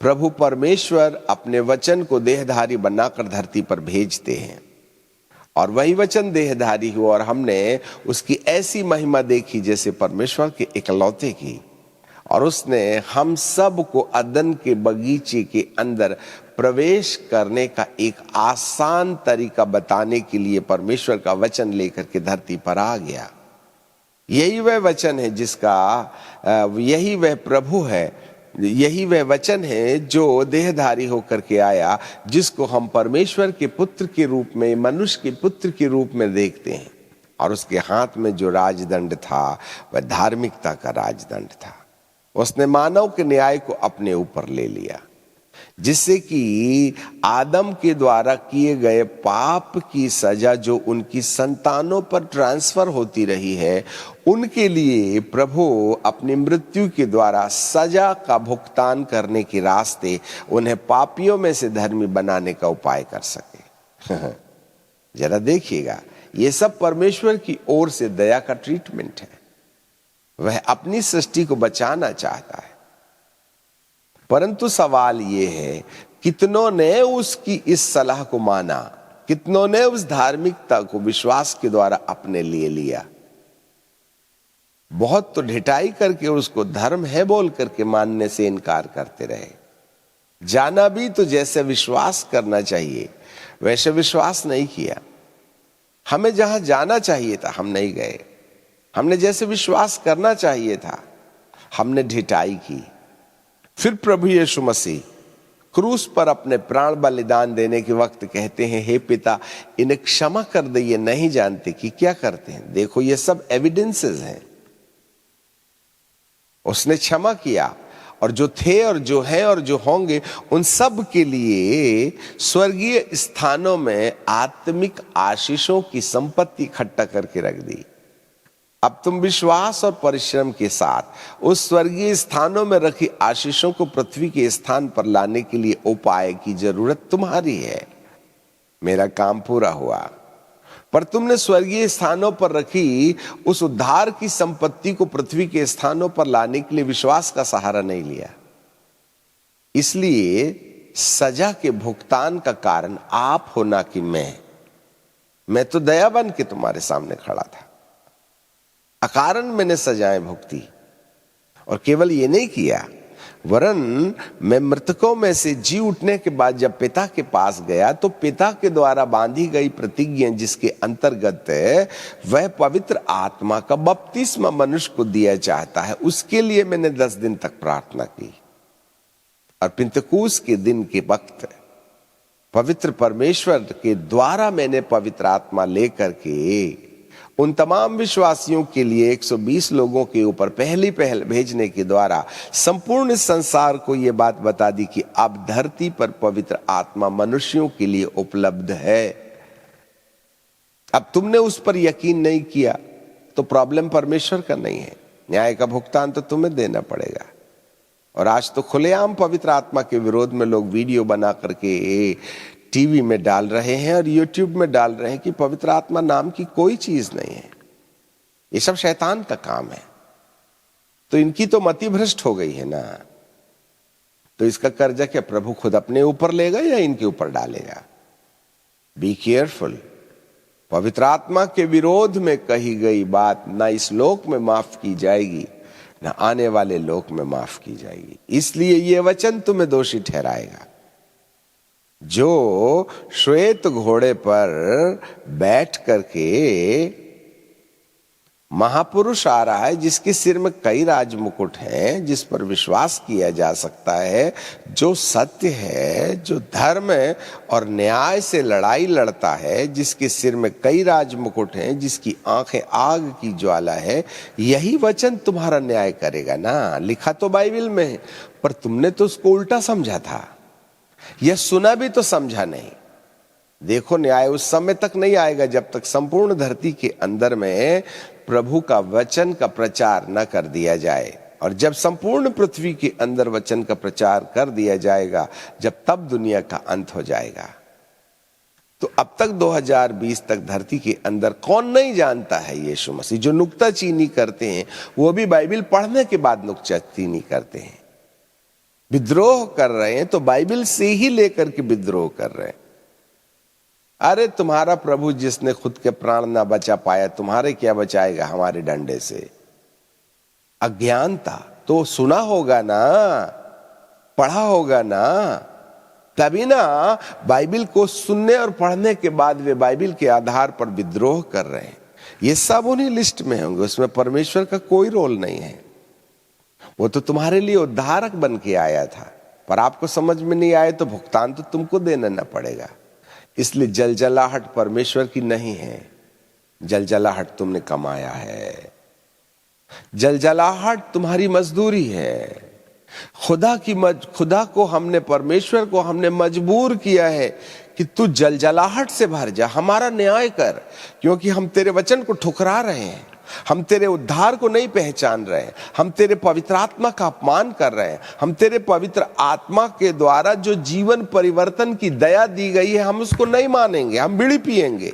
प्रभु परमेश्वर अपने वचन को देहधारी बनाकर धरती पर भेजते हैं और वही वचन देहधारी हुआ और हमने उसकी ऐसी महिमा देखी जैसे परमेश्वर के इकलौते की। और उसने हम सब को अदन के बगीचे के अंदर प्रवेश करने का एक आसान तरीका बताने के लिए परमेश्वर का वचन लेकर के धरती पर आ गया। यही वह वचन है यही वह प्रभु है, यही वह वचन है जो देहधारी होकर के आया, जिसको हम परमेश्वर के पुत्र के रूप में, मनुष्य के पुत्र के रूप में देखते हैं। और उसके हाथ में जो राजदंड था वह धार्मिकता का राजदंड था। उसने मानव के न्याय को अपने ऊपर ले लिया, जिससे कि आदम के द्वारा किए गए पाप की सजा जो उनकी संतानों पर ट्रांसफर होती रही है, उनके लिए प्रभु अपनी मृत्यु के द्वारा सजा का भुगतान करने के रास्ते उन्हें पापियों में से धर्मी बनाने का उपाय कर सके। जरा देखिएगा, ये सब परमेश्वर की ओर से दया का ट्रीटमेंट है। वह अपनी सृष्टि को बचाना चाहता है, परंतु सवाल यह है कितनों ने उसकी इस सलाह को माना, कितनों ने उस धार्मिकता को विश्वास के द्वारा अपने लिए लिया। बहुत तो ढिठाई करके उसको धर्म है बोल करके मानने से इनकार करते रहे। जाना भी तो जैसे विश्वास करना चाहिए वैसे विश्वास नहीं किया। हमें जहां जाना चाहिए था हम नहीं गए, हमने जैसे विश्वास करना चाहिए था हमने ढिठाई की। फिर प्रभु यीशु मसीह क्रूस पर अपने प्राण बलिदान देने के वक्त कहते हैं, हे पिता इन्हें क्षमा कर दे, ये नहीं जानते कि क्या करते हैं। देखो ये सब एविडेंसेस हैं। उसने क्षमा किया और जो थे और जो हैं और जो होंगे उन सब के लिए स्वर्गीय स्थानों में आत्मिक आशीषों की संपत्ति इकट्ठा करके रख दी। अब तुम विश्वास और परिश्रम के साथ उस स्वर्गीय स्थानों में रखी आशीषों को पृथ्वी के स्थान पर लाने के लिए उपाय की जरूरत तुम्हारी है। मेरा काम पूरा हुआ, पर तुमने स्वर्गीय स्थानों पर रखी उस उद्धार की संपत्ति को पृथ्वी के स्थानों पर लाने के लिए विश्वास का सहारा नहीं लिया। इसलिए सजा के भुगतान का कारण आप हो ना कि मैं। मैं तो दया बन के तुम्हारे सामने खड़ा था, अकारण मैंने सजाएं भुगती। और केवल ये नहीं किया, वरन मैं मृतकों में से जी उठने के बाद जब पिता के पास गया तो पिता के द्वारा बांधी गई प्रतिज्ञा जिसके अंतर्गत वह पवित्र आत्मा का बपतिस्मा मनुष्य को दिया चाहता है, उसके लिए मैंने 10 दिन तक प्रार्थना की। और पिंतकुस के दिन के वक्त पवित्र परमेश्वर के द्वारा मैंने पवित्र आत्मा लेकर के उन तमाम विश्वासियों के लिए 120 लोगों के ऊपर पहली पहल भेजने के द्वारा संपूर्ण संसार को यह बात बता दी कि अब धरती पर पवित्र आत्मा मनुष्यों के लिए उपलब्ध है। अब तुमने उस पर यकीन नहीं किया तो प्रॉब्लम परमेश्वर का नहीं है, न्याय का भुगतान तो तुम्हें देना पड़ेगा। और आज तो खुलेआम पवित्र आत्मा के विरोध में लोग वीडियो बना करके टीवी में डाल रहे हैं और यूट्यूब में डाल रहे हैं कि पवित्र आत्मा नाम की कोई चीज नहीं है, ये सब शैतान का काम है। तो इनकी तो मति भ्रष्ट हो गई है ना, तो इसका कर्जा क्या प्रभु खुद अपने ऊपर लेगा या इनके ऊपर डालेगा? Be careful. पवित्र आत्मा के विरोध में कही गई बात ना इस लोक में माफ की जाएगी ना आने वाले लोक में माफ की जाएगी। इसलिए ये वचन तुम्हें दोषी ठहराएगा। जो श्वेत घोड़े पर बैठ करके महापुरुष आ रहा है, जिसके सिर में कई राज मुकुट हैं, जिस पर विश्वास किया जा सकता है, जो सत्य है, जो धर्म और न्याय से लड़ाई लड़ता है, जिसके सिर में कई राज मुकुट हैं, जिसकी आंखें आग की ज्वाला है, यही वचन तुम्हारा न्याय करेगा ना। लिखा तो बाइबल में है, पर तुमने तो उसको उल्टा समझा था, यह सुना भी तो समझा नहीं। देखो, न्याय उस समय तक नहीं आएगा जब तक संपूर्ण धरती के अंदर में प्रभु का वचन का प्रचार न कर दिया जाए। और जब संपूर्ण पृथ्वी के अंदर वचन का प्रचार कर दिया जाएगा, जब तब दुनिया का अंत हो जाएगा। तो अब तक 2020 तक धरती के अंदर कौन नहीं जानता है यीशु मसीह? जो नुक्ताचीनी करते हैं वो भी बाइबल पढ़ने के बाद नुक्ताचीनी करते हैं। विद्रोह कर रहे हैं तो बाइबल से ही लेकर के विद्रोह कर रहे हैं। अरे तुम्हारा प्रभु जिसने खुद के प्राण ना बचा पाया, तुम्हारे क्या बचाएगा हमारे डंडे से? अज्ञानता तो सुना होगा ना, पढ़ा होगा ना, तभी ना बाइबल को सुनने और पढ़ने के बाद वे बाइबल के आधार पर विद्रोह कर रहे हैं। ये सब उन्हीं लिस्ट में होंगे, उसमें परमेश्वर का कोई रोल नहीं है। वो तो तुम्हारे लिए उद्धारक बन के आया था, पर आपको समझ में नहीं आए तो भुगतान तो तुमको देना ना पड़ेगा। इसलिए जलजलाहट परमेश्वर की नहीं है, जलजलाहट तुमने कमाया है, जलजलाहट तुम्हारी मजदूरी है। खुदा को हमने, परमेश्वर को हमने मजबूर किया है कि तू जलजलाहट से भर जा, हमारा न्याय कर, क्योंकि हम तेरे वचन को ठुकरा रहे हैं, हम तेरे उद्धार को नहीं पहचान रहे हैं, हम तेरे पवित्र आत्मा का अपमान कर रहे हैं, हम तेरे पवित्र आत्मा के द्वारा जो जीवन परिवर्तन की दया दी गई है हम उसको नहीं मानेंगे। हम बीड़ी पिएंगे,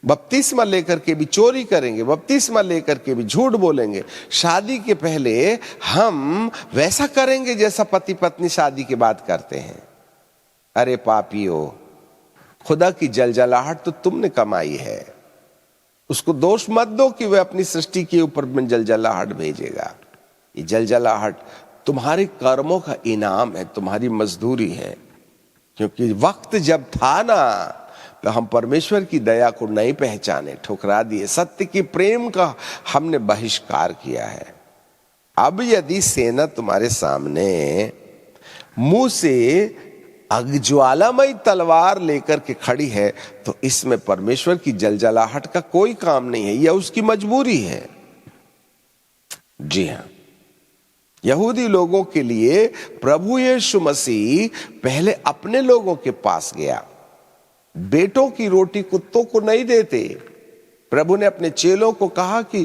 बपतिस्मा लेकर के भी चोरी करेंगे, बपतिस्मा लेकर के भी झूठ बोलेंगे, शादी के पहले हम वैसा करेंगे जैसा पति पत्नी शादी के बाद करते हैं। अरे पापियों, खुदा की जलजलाहट तो तुमने कमाई है, उसको दोष मत दो कि वह अपनी सृष्टि के ऊपर में जलजलाहट भेजेगा। ये जलजलाहट तुम्हारे कर्मों का इनाम है, तुम्हारी मजदूरी है। क्योंकि वक्त जब था ना, तो हम परमेश्वर की दया को नहीं पहचाने, ठुकरा दिए, सत्य की प्रेम का हमने बहिष्कार किया है। अब यदि सेना तुम्हारे सामने मुंह से अग्ज्वालामयी तलवार लेकर के खड़ी है, तो इसमें परमेश्वर की जलजलाहट का कोई काम नहीं है, यह उसकी मजबूरी है। जी हां, यहूदी लोगों के लिए प्रभु यीशु मसीह पहले अपने लोगों के पास गया। बेटों की रोटी कुत्तों को नहीं देते। प्रभु ने अपने चेलों को कहा कि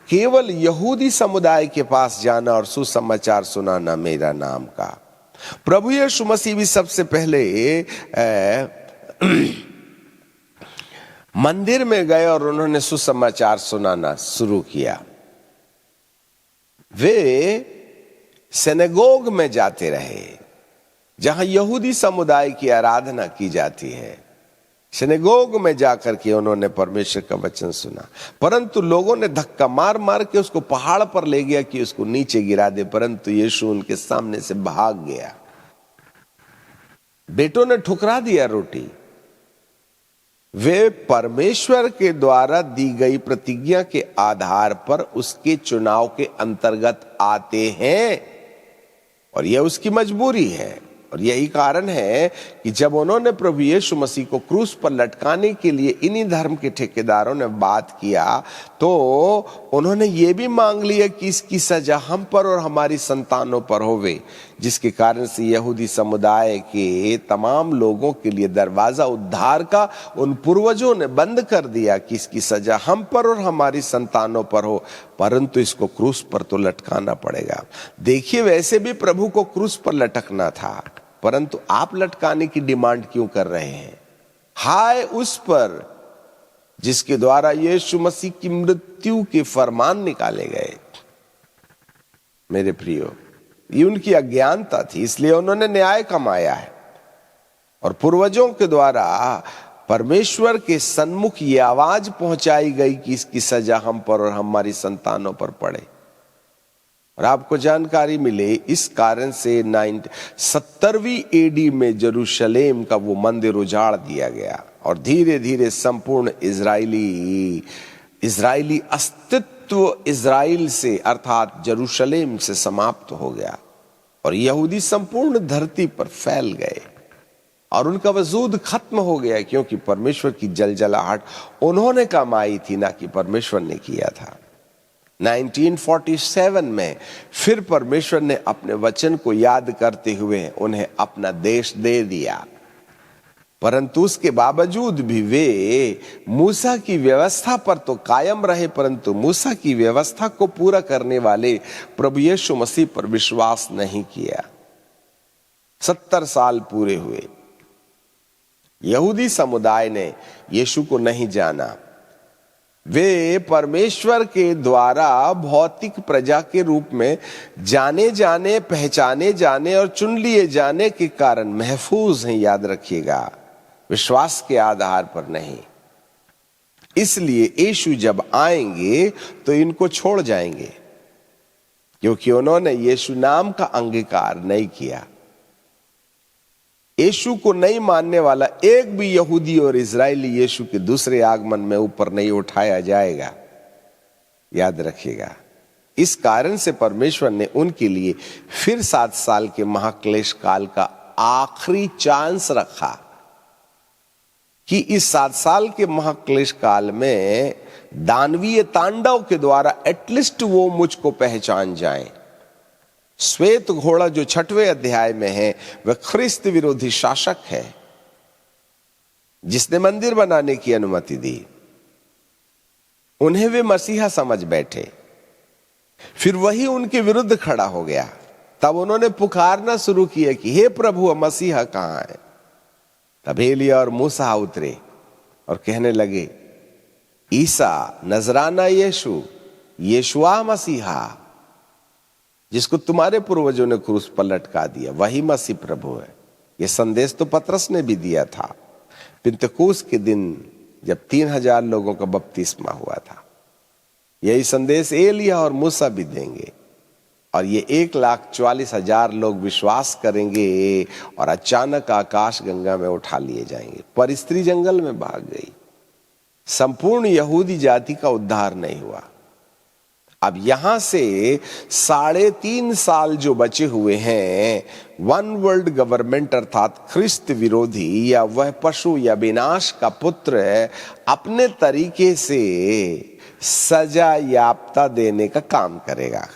केवल यहूदी समुदाय के पास जाना और सुसमाचार सुनाना मेरा नाम का। प्रभु यीशु मसीह भी सबसे पहले मंदिर में गए और उन्होंने सुसमाचार सुनाना शुरू किया। वे सिनेगोग में जाते रहे, जहां यहूदी समुदाय की आराधना की जाती है। सिनेगोग में जाकर के उन्होंने परमेश्वर का वचन सुना, परंतु लोगों ने धक्का मार मार के उसको पहाड़ पर ले गया कि उसको नीचे गिरा दे, परंतु यीशु उनके सामने से भाग गया। बेटों ने ठुकरा दिया रोटी। वे परमेश्वर के द्वारा दी गई प्रतिज्ञा के आधार पर उसके चुनाव के अंतर्गत आते हैं और यह उसकी मजबूरी है। और यही कारण है कि जब उन्होंने प्रभु यीशु मसीह को क्रूस पर लटकाने के लिए इन्हीं धर्म के ठेकेदारों ने बात किया, तो उन्होंने ये भी मांग लिया कि इसकी सजा हम पर और हमारी संतानों पर होवे, जिसके कारण से यहूदी समुदाय के तमाम लोगों के लिए दरवाजा उद्धार का उन पूर्वजों ने बंद कर दिया कि इसकी सजा हम पर और हमारी संतानों पर हो, परंतु इसको क्रूस पर तो लटकाना पड़ेगा। देखिए, वैसे भी प्रभु को क्रूस पर लटकना था, परंतु आप लटकाने की डिमांड क्यों कर रहे हैं? हाय उस पर जिसके द्वारा यीशु मसीह की मृत्यु के फरमान निकाले गए। मेरे प्रियो, ये उनकी अज्ञानता थी, इसलिए उन्होंने न्याय कमाया है और पूर्वजों के द्वारा परमेश्वर के सन्मुख ये आवाज पहुंचाई गई कि इसकी सजा हम पर और हमारी संतानों पर पड़े। और आपको जानकारी मिले, इस कारण से 70वीं एडी में यरूशलेम का वो मंदिर उजाड़ दिया गया और धीरे धीरे संपूर्ण इजरायली अस्तित्व इजराइल से अर्थात यरूशलेम से समाप्त हो गया और यहूदी संपूर्ण धरती पर फैल गए और उनका वजूद खत्म हो गया, क्योंकि परमेश्वर की जलजलाहट उन्होंने कमाई थी, ना कि परमेश्वर ने किया था। 1947 में फिर परमेश्वर ने अपने वचन को याद करते हुए उन्हें अपना देश दे दिया, परंतु उसके बावजूद भी वे मूसा की व्यवस्था पर तो कायम रहे, परंतु मूसा की व्यवस्था को पूरा करने वाले प्रभु यीशु मसीह पर विश्वास नहीं किया। 70 साल पूरे हुए, यहूदी समुदाय ने यीशु को नहीं जाना। वे परमेश्वर के द्वारा भौतिक प्रजा के रूप में जाने जाने, पहचाने जाने और चुन लिए जाने के कारण महफूज हैं, याद रखिएगा, विश्वास के आधार पर नहीं। इसलिए यीशु जब आएंगे तो इनको छोड़ जाएंगे, क्योंकि उन्होंने यीशु नाम का अंगीकार नहीं किया। यीशु को नहीं मानने वाला एक भी यहूदी और इजरायली यीशु के दूसरे आगमन में ऊपर नहीं उठाया जाएगा, याद रखिएगा। इस कारण से परमेश्वर ने उनके लिए फिर 7 साल के महाक्लेश काल का आखिरी चांस रखा कि इस 7 साल के महाक्लेश काल में दानवीय तांडव के द्वारा एटलीस्ट वो मुझको पहचान जाएं। श्वेत घोड़ा जो 6वें अध्याय में है, वह ख्रिस्त विरोधी शासक है जिसने मंदिर बनाने की अनुमति दी। उन्हें वे मसीहा समझ बैठे, फिर वही उनके विरुद्ध खड़ा हो गया। तब उन्होंने पुकारना शुरू किया कि हे प्रभु, मसीहा कहां है? तब एलिया और मूसा उतरे और कहने लगे, ईसा नजराना यीशु, यीशुआ मसीहा, जिसको तुम्हारे पूर्वजों ने क्रूस पर लटका दिया, वही मसीह प्रभु है। यह संदेश तो पतरस ने भी दिया था पिंतकुस्त के दिन जब 3000 लोगों का बपतिस्मा हुआ था। यही संदेश एलिया और मूसा भी देंगे और ये 1,44,000 लोग विश्वास करेंगे और अचानक आकाश गंगा में उठा लिए जाएंगे। पर स्त्री जंगल में भाग गई। संपूर्ण यहूदी जाति का उद्धार नहीं हुआ। अब यहां से 3.5 साल जो बचे हुए हैं, वन वर्ल्ड गवर्नमेंट अर्थात ख्रिस्त विरोधी या वह पशु या विनाश का पुत्र अपने तरीके से सजा याफ्ता देने का काम करेगा।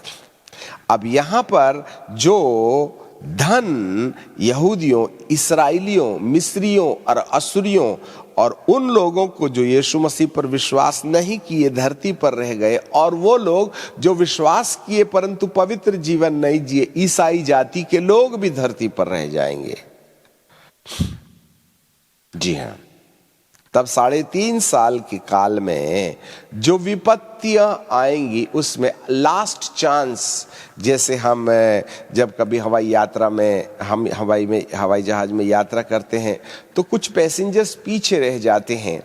अब यहां पर जो धन यहूदियों, इसराइलियों, मिस्रियों और असुरियों और उन लोगों को जो यीशु मसीह पर विश्वास नहीं किए धरती पर रह गए, और वो लोग जो विश्वास किए परंतु पवित्र जीवन नहीं जिए, ईसाई जाति के लोग भी धरती पर रह जाएंगे। जी हां, तब 3.5 साल के काल में जो विपत्तियां आएंगी उसमें लास्ट चांस, जैसे हम जब कभी हवाई यात्रा में हम हवाई जहाज में यात्रा करते हैं तो कुछ पैसेंजर्स पीछे रह जाते हैं,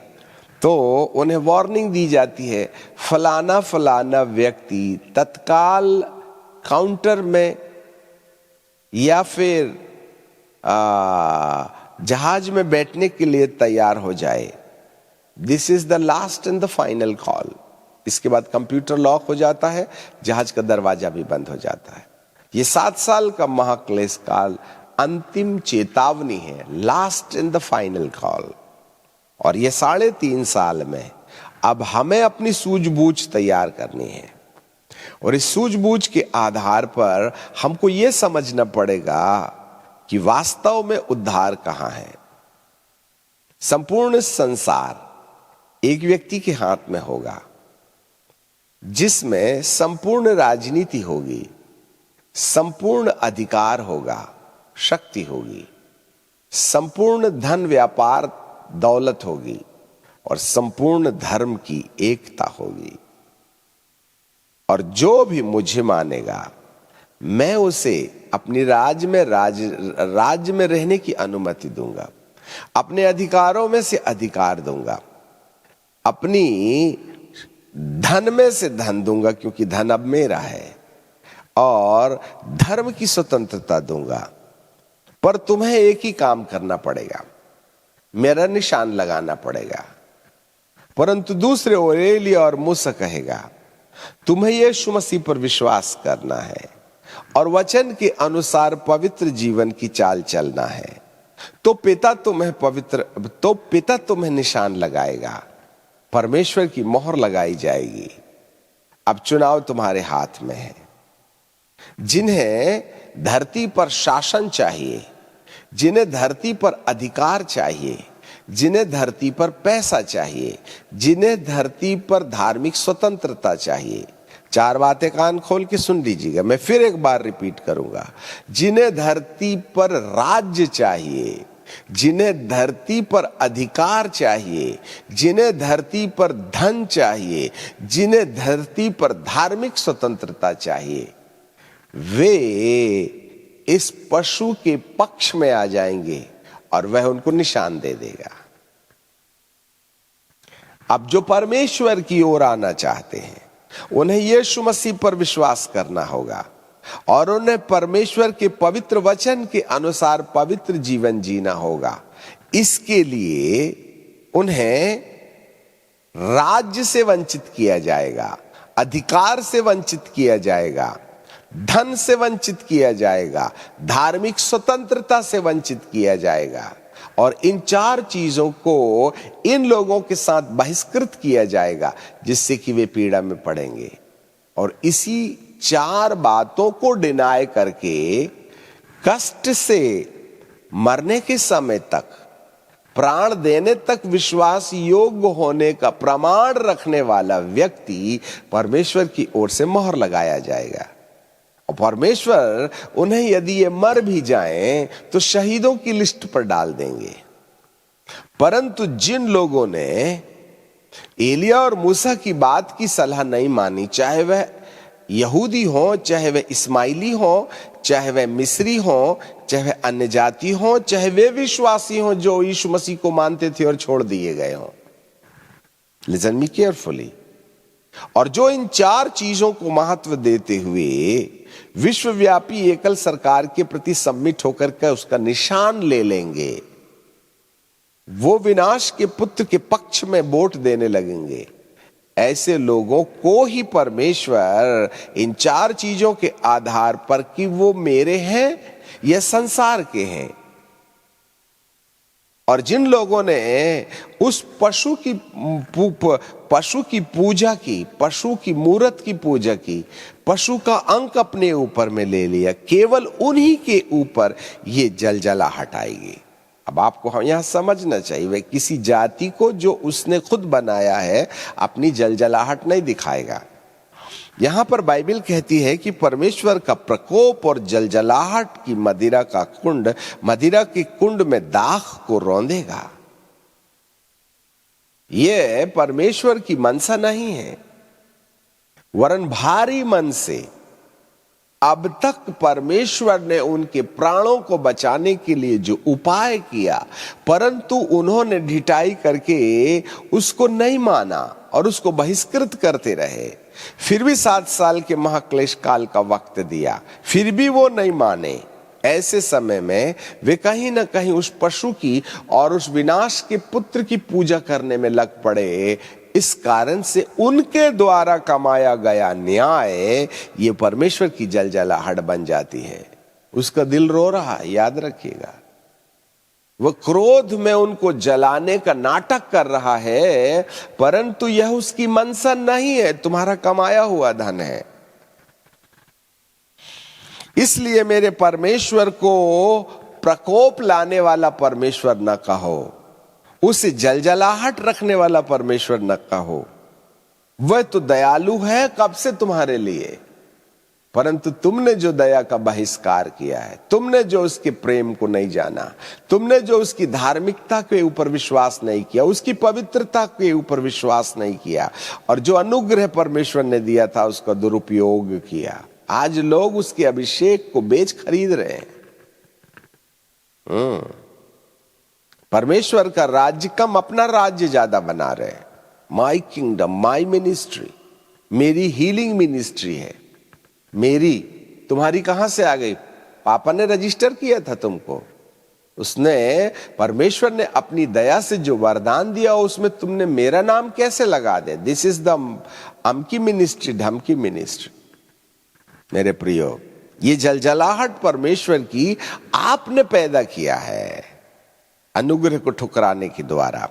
तो उन्हें वार्निंग दी जाती है, फलाना फलाना व्यक्ति तत्काल काउंटर में या फिर जहाज में बैठने के लिए तैयार हो जाए। This is the last and the final call. इसके बाद कंप्यूटर लॉक हो जाता है, जहाज का दरवाजा भी बंद हो जाता है। ये 7 साल का महाक्लेश काल अंतिम चेतावनी है, last and the final call. और ये 3.5 साल में अब हमें अपनी सूझबूझ तैयार करनी है, और इस सूझबूझ के आधार पर हमको ये समझना पड़ेगा कि वास्तव में उद्धार कहां है। संपूर्ण संसार एक व्यक्ति के हाथ में होगा, जिसमें संपूर्ण राजनीति होगी, संपूर्ण अधिकार होगा, शक्ति होगी, संपूर्ण धन व्यापार दौलत होगी, और संपूर्ण धर्म की एकता होगी। और जो भी मुझे मानेगा, मैं उसे अपनी राज्य में रहने की अनुमति दूंगा, अपने अधिकारों में से अधिकार दूंगा, अपनी धन में से धन दूंगा क्योंकि धन अब मेरा है, और धर्म की स्वतंत्रता दूंगा। पर तुम्हें एक ही काम करना पड़ेगा, मेरा निशान लगाना पड़ेगा। परंतु दूसरे ओर एलिया और मूसा कहेगा, तुम्हें यीशु मसीह पर विश्वास करना है और वचन के अनुसार पवित्र जीवन की चाल चलना है, तो पिता तुम्हें निशान लगाएगा, परमेश्वर की मोहर लगाई जाएगी। अब चुनाव तुम्हारे हाथ में है। जिन्हें धरती पर शासन चाहिए, जिन्हें धरती पर अधिकार चाहिए, जिन्हें धरती पर पैसा चाहिए, जिन्हें धरती पर धार्मिक स्वतंत्रता चाहिए, 4 बातें कान खोल के सुन लीजिएगा, मैं फिर एक बार रिपीट करूंगा। जिन्हें धरती पर राज्य चाहिए, जिन्हें धरती पर अधिकार चाहिए, जिन्हें धरती पर धन चाहिए, जिन्हें धरती पर धार्मिक स्वतंत्रता चाहिए, वे इस पशु के पक्ष में आ जाएंगे और वह उनको निशान दे देगा। अब जो परमेश्वर की ओर आना चाहते हैं, उन्हें यीशु मसीह पर विश्वास करना होगा और उन्हें परमेश्वर के पवित्र वचन के अनुसार पवित्र जीवन जीना होगा। इसके लिए उन्हें राज्य से वंचित किया जाएगा, अधिकार से वंचित किया जाएगा, धन से वंचित किया जाएगा, धार्मिक स्वतंत्रता से वंचित किया जाएगा, और इन 4 चीजों को इन लोगों के साथ बहिष्कृत किया जाएगा, जिससे कि वे पीड़ा में पड़ेंगे। और इसी 4 बातों को डिनाय करके कष्ट से मरने के समय तक, प्राण देने तक विश्वास योग्य होने का प्रमाण रखने वाला व्यक्ति परमेश्वर की ओर से मोहर लगाया जाएगा। और परमेश्वर उन्हें यदि ये मर भी जाएं तो शहीदों की लिस्ट पर डाल देंगे। परंतु जिन लोगों ने एलिया और मूसा की बात की सलाह नहीं मानी, चाहे वह यहूदी हो, चाहे वह इस्माइली हो, चाहे वह मिस्री हो, चाहे वह अन्य जाति हो, चाहे वे विश्वासी हो जो यीशु मसीह को मानते थे और छोड़ दिए गए हो, लिसन मी केयरफुली। और जो इन 4 चीजों को महत्व देते हुए विश्वव्यापी एकल सरकार के प्रति सम्मिट होकर के उसका निशान ले लेंगे, वो विनाश के पुत्र के पक्ष में वोट देने लगेंगे। ऐसे लोगों को ही परमेश्वर इन 4 चीजों के आधार पर कि वो मेरे हैं या संसार के हैं, और जिन लोगों ने उस पशु की पूजा की, पशु की मूरत की पूजा की, पशु का अंक अपने ऊपर में ले लिया, केवल उन्हीं के ऊपर ये जलजलाहट आएगी। अब आपको हम यहां समझना चाहिए, वह किसी जाति को जो उसने खुद बनाया है अपनी जलजलाहट नहीं दिखाएगा। यहां पर बाइबल कहती है कि परमेश्वर का प्रकोप और जलजलाहट की मदिरा के कुंड में दाख को रौंदेगा। ये परमेश्वर की मनसा नहीं है, वरन भारी मन से अब तक परमेश्वर ने उनके प्राणों को बचाने के लिए जो उपाय किया, परंतु उन्होंने ढिठाई करके उसको नहीं माना और उसको बहिष्कृत करते रहे। फिर भी 7 साल के महाक्लेश काल का वक्त दिया, फिर भी वो नहीं माने। ऐसे समय में वे कहीं ना कहीं उस पशु की और उस विनाश के पुत्र की पूजा करने में लग पड़े। इस कारण से उनके द्वारा कमाया गया न्याय ये परमेश्वर की जलजलाहट बन जाती है। उसका दिल रो रहा है, याद रखिएगा। वह क्रोध में उनको जलाने का नाटक कर रहा है, परंतु यह उसकी मनसा नहीं है, तुम्हारा कमाया हुआ धन है। इसलिए मेरे परमेश्वर को प्रकोप लाने वाला परमेश्वर न कहो, उसे जलजलाहट रखने वाला परमेश्वर न कहो। वह तो दयालु है कब से तुम्हारे लिए, परंतु तुमने जो दया का बहिष्कार किया है, तुमने जो उसके प्रेम को नहीं जाना, तुमने जो उसकी धार्मिकता के ऊपर विश्वास नहीं किया, उसकी पवित्रता के ऊपर विश्वास नहीं किया, और जो अनुग्रह परमेश्वर ने दिया था उसका दुरुपयोग किया। आज लोग उसके अभिषेक को बेच खरीद रहे हैं। परमेश्वर का राज्य कम, अपना राज्य ज्यादा बना रहे हैं। माई किंगडम, माई मिनिस्ट्री, मेरी हीलिंग मिनिस्ट्री है। मेरी, तुम्हारी कहां से आ गई? पापा ने रजिस्टर किया था तुमको। उसने, परमेश्वर ने अपनी दया से जो वरदान दिया उसमें तुमने मेरा नाम कैसे लगा दे? दिस इज द अमकी मिनिस्ट्री, ढमकी मिनिस्ट्री। मेरे प्रियो, ये जलजलाहट परमेश्वर की आपने पैदा किया है अनुग्रह को ठुकराने के द्वारा।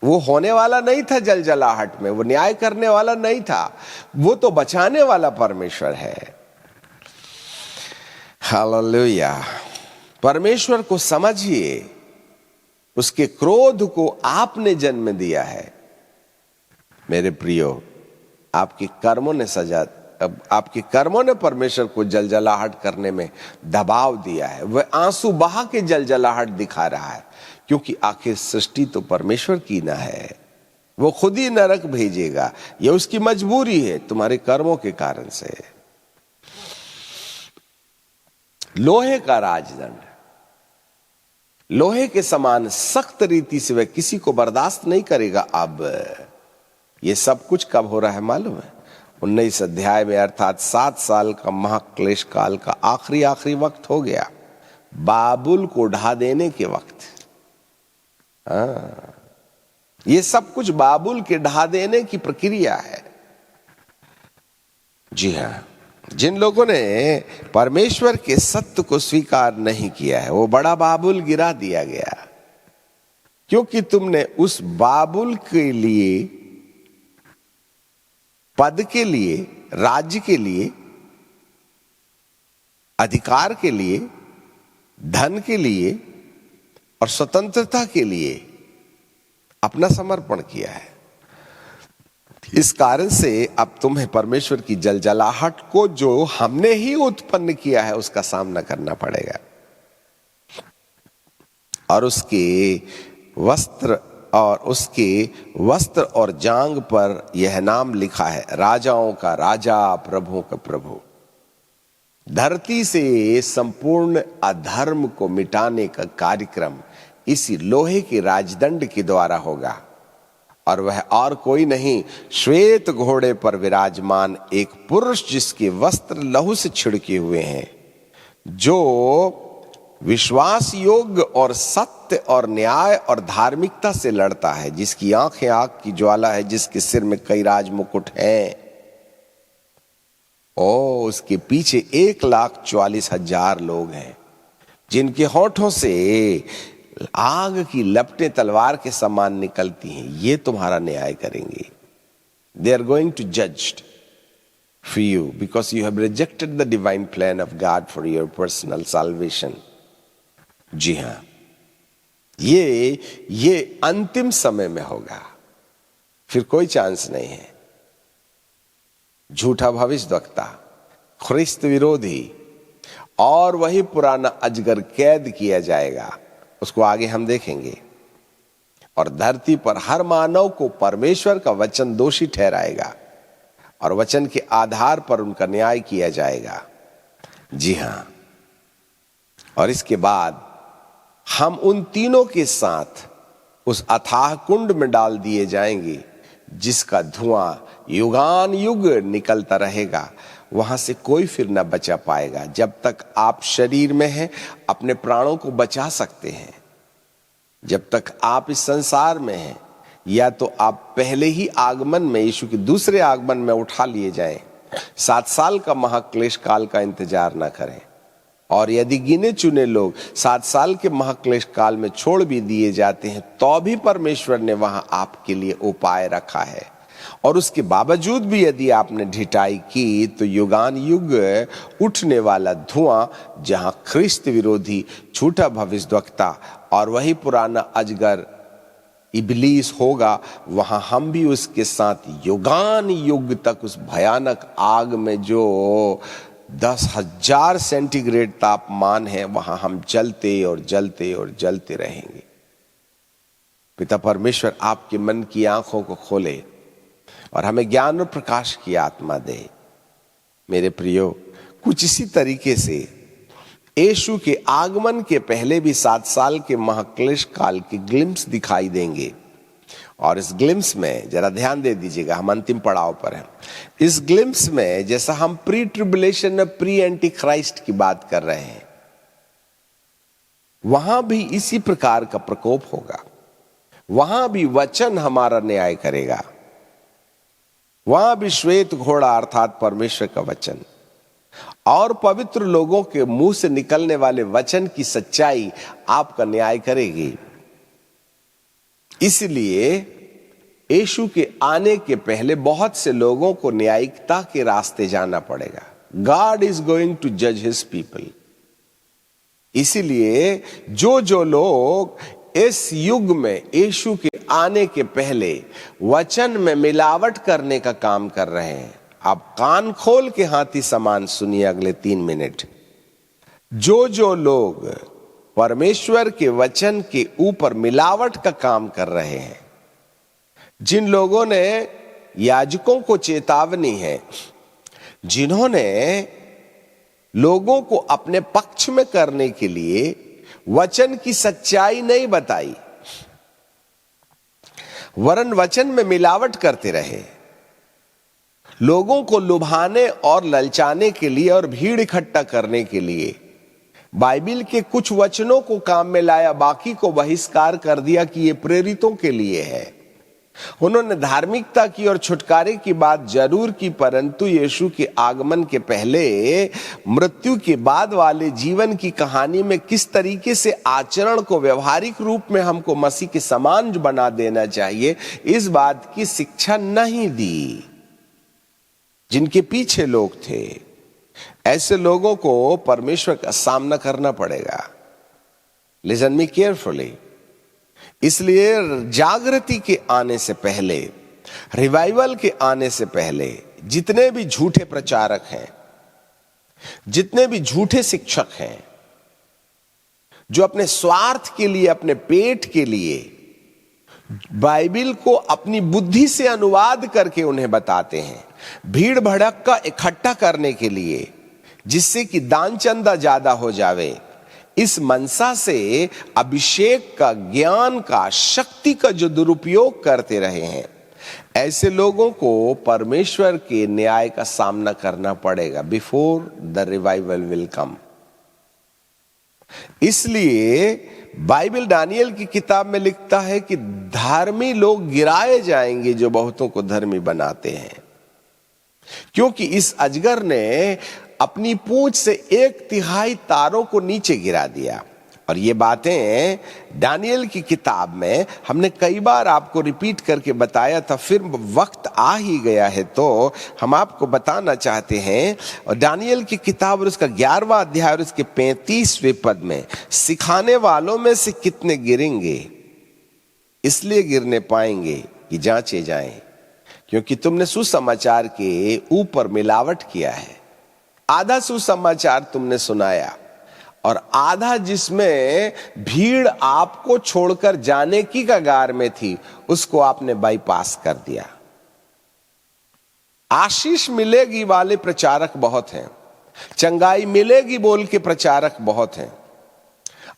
वो होने वाला नहीं था जलजलाहट में, वो न्याय करने वाला नहीं था, वो तो बचाने वाला परमेश्वर है। हालेलुया। परमेश्वर को समझिए, उसके क्रोध को आपने जन्म दिया है। मेरे प्रियो, आपके कर्मों ने सजा, आपके कर्मों ने परमेश्वर को जलजलाहट करने में दबाव दिया है। वह आंसू बहा के जलजलाहट दिखा रहा है, क्योंकि आखिर सृष्टि तो परमेश्वर की ना है। वो खुद ही नरक भेजेगा, यह उसकी मजबूरी है तुम्हारे कर्मों के कारण से। लोहे का राजदंड, लोहे के समान सख्त रीति से वह किसी को बर्दाश्त नहीं करेगा। अब ये सब कुछ कब हो रहा है मालूम है? 19 अध्याय में, अर्थात 7 साल का महाक्लेश काल का आखिरी वक्त हो गया, बाबुल को ढा देने के वक्त। ये सब कुछ बाबुल के ढा देने की प्रक्रिया है। जी हां, जिन लोगों ने परमेश्वर के सत्य को स्वीकार नहीं किया है, वो बड़ा बाबुल गिरा दिया गया, क्योंकि तुमने उस बाबुल के लिए, पद के लिए, राज्य के लिए, अधिकार के लिए, धन के लिए और स्वतंत्रता के लिए अपना समर्पण किया है। इस कारण से अब तुम्हें परमेश्वर की जलजलाहट को, जो हमने ही उत्पन्न किया है, उसका सामना करना पड़ेगा। और उसके वस्त्र और जांग पर यह नाम लिखा है, राजाओं का राजा, प्रभुओं का प्रभु। धरती से संपूर्ण अधर्म को मिटाने का कार्यक्रम इसी लोहे के राजदंड के द्वारा होगा, और वह और कोई नहीं, श्वेत घोड़े पर विराजमान एक पुरुष जिसके वस्त्र लहू से छिड़के हुए हैं, जो विश्वास योग्य और सत्य और न्याय और धार्मिकता से लड़ता है, जिसकी आंखें आग की ज्वाला है, जिसके सिर में कई राज मुकुट हैं। ओ, उसके पीछे 1,44,000 लोग हैं, जिनके होठों से आग की लपटें तलवार के समान निकलती हैं। ये तुम्हारा न्याय करेंगे। They are going to judge for you because you have rejected the divine plan of God for your personal salvation. जी हां, ये अंतिम समय में होगा, फिर कोई चांस नहीं है। झूठा भविष्यवक्ता, ख्रिस्त विरोधी और वही पुराना अजगर कैद किया जाएगा। उसको आगे हम देखेंगे। और धरती पर हर मानव को परमेश्वर का वचन दोषी ठहराएगा और वचन के आधार पर उनका न्याय किया जाएगा। जी हां, और इसके बाद हम उन तीनों के साथ उस अथाह कुंड में डाल दिए जाएंगे जिसका धुआं युगान युग निकलता रहेगा। वहां से कोई फिर न बचा पाएगा। जब तक आप शरीर में हैं अपने प्राणों को बचा सकते हैं। जब तक आप इस संसार में हैं या तो आप पहले ही आगमन में, यीशु के दूसरे आगमन में उठा लिए जाएं। 7 साल का महाक्लेश काल का इंतजार न करें। और यदि गिने चुने लोग 7 साल के महाक्लेश काल में छोड़ भी दिए जाते हैं तो भी परमेश्वर ने वहां आपके लिए उपाय रखा है। और उसके बावजूद भी यदि आपने ढिठाई की तो युगान युग उठने वाला धुआं, जहां ख्रिस्त विरोधी झूठा भविष्यद्वक्ता और वही पुराना अजगर इब्लीस होगा, वहां हम भी उसके साथ युगान युग तक उस भयानक आग में जो 10,000 सेंटीग्रेड तापमान है, वहां हम जलते और जलते और जलते रहेंगे। पिता परमेश्वर आपके मन की आंखों को खोले और हमें ज्ञान और प्रकाश की आत्मा दे। मेरे प्रियो, कुछ इसी तरीके से यीशु के आगमन के पहले भी 7 साल के महाक्लेश काल की ग्लिम्स दिखाई देंगे। और इस ग्लिम्स में जरा ध्यान दे दीजिएगा, हम अंतिम पड़ाव पर हैं। इस ग्लिम्स में जैसा हम प्री ट्रिबुलेशन में प्री एंटी क्राइस्ट की बात कर रहे हैं, वहां भी इसी प्रकार का प्रकोप होगा। वहां भी वचन हमारा न्याय करेगा। वहां भी श्वेत घोड़ा अर्थात परमेश्वर का वचन और पवित्र लोगों के मुंह से निकलने वाले वचन की सच्चाई आपका न्याय करेगी। इसलिए यीशु के आने के पहले बहुत से लोगों को न्यायिकता के रास्ते जाना पड़ेगा। गॉड इज गोइंग टू जज हिज पीपल। इसीलिए जो लोग इस युग में यीशु के आने के पहले वचन में मिलावट करने का काम कर रहे हैं, आप कान खोल के हाथी समान सुनिए अगले 3 मिनट। जो लोग परमेश्वर के वचन के ऊपर मिलावट का काम कर रहे हैं, जिन लोगों ने याजकों को चेतावनी है, जिन्होंने लोगों को अपने पक्ष में करने के लिए वचन की सच्चाई नहीं बताई, वरन वचन में मिलावट करते रहे, लोगों को लुभाने और ललचाने के लिए और भीड़ इकट्ठा करने के लिए बाइबिल के कुछ वचनों को काम में लाया, बाकी को बहिष्कार कर दिया कि ये प्रेरितों के लिए है। उन्होंने धार्मिकता की और छुटकारे की बात जरूर की, परंतु यीशु के आगमन के पहले मृत्यु के बाद वाले जीवन की कहानी में किस तरीके से आचरण को व्यवहारिक रूप में हमको मसीह के समान बना देना चाहिए, इस बात की शिक्षा नहीं दी। जिनके पीछे लोग थे, ऐसे लोगों को परमेश्वर का सामना करना पड़ेगा। Listen me carefully. इसलिए जागृति के आने से पहले, रिवाइवल के आने से पहले जितने भी झूठे प्रचारक हैं, जितने भी झूठे शिक्षक हैं, जो अपने स्वार्थ के लिए, अपने पेट के लिए बाइबिल को अपनी बुद्धि से अनुवाद करके उन्हें बताते हैं, भीड़ भड़क का इकट्ठा करने के लिए, जिससे कि दान चंदा ज्यादा हो जावे, इस मनसा से अभिषेक का, ज्ञान का, शक्ति का जो दुरुपयोग करते रहे हैं, ऐसे लोगों को परमेश्वर के न्याय का सामना करना पड़ेगा before the revival will come. इसलिए बाइबल दानियल की किताब में लिखता है कि धर्मी लोग गिराए जाएंगे जो बहुतों को धर्मी बनाते हैं, क्योंकि इस अजगर ने अपनी पूंछ से 1/3 तारों को नीचे गिरा दिया। और ये बातें दानियल की किताब में हमने कई बार आपको रिपीट करके बताया था, फिर वक्त आ ही गया है तो हम आपको बताना चाहते हैं। और दानियल की किताब और उसका 11वां अध्याय और उसके 35वें पद में, सिखाने वालों में से कितने गिरेंगे, इसलिए गिरने पाएंगे कि जांचे जाएं, क्योंकि तुमने सुसमाचार के ऊपर मिलावट किया है। आधा सुसमाचार तुमने सुनाया, और आधा जिसमें भीड़ आपको छोड़कर जाने की कगार में थी, उसको आपने बाईपास कर दिया। आशीष मिलेगी वाले प्रचारक बहुत हैं, चंगाई मिलेगी बोल के प्रचारक बहुत हैं,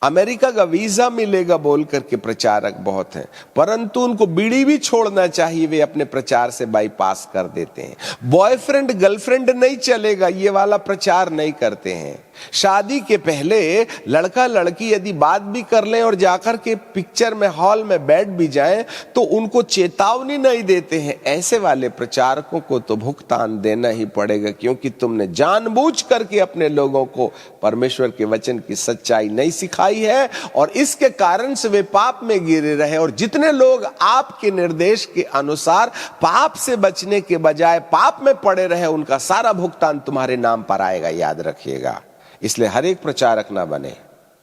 अमेरिका का वीजा मिलेगा बोल करके प्रचारक बहुत हैं, परंतु उनको बीड़ी भी छोड़ना चाहिए, वे अपने प्रचार से बाईपास कर देते हैं। बॉयफ्रेंड गर्लफ्रेंड नहीं चलेगा, ये वाला प्रचार नहीं करते हैं। शादी के पहले लड़का लड़की यदि बात भी कर लें और जाकर के पिक्चर में हॉल में बैठ भी जाएं तो उनको चेतावनी नहीं देते हैं। ऐसे वाले प्रचारकों को तो भुगतान देना ही पड़ेगा, क्योंकि तुमने जानबूझ करके अपने लोगों को परमेश्वर के वचन की सच्चाई नहीं सिखाई है, और इसके कारण से वे पाप में गिरे रहे। और जितने लोग आपके निर्देश के अनुसार पाप से बचने के बजाय पाप में पड़े रहे, उनका सारा भुगतान तुम्हारे नाम पर आएगा, याद रखिएगा। इसलिए हर एक प्रचारक ना बने,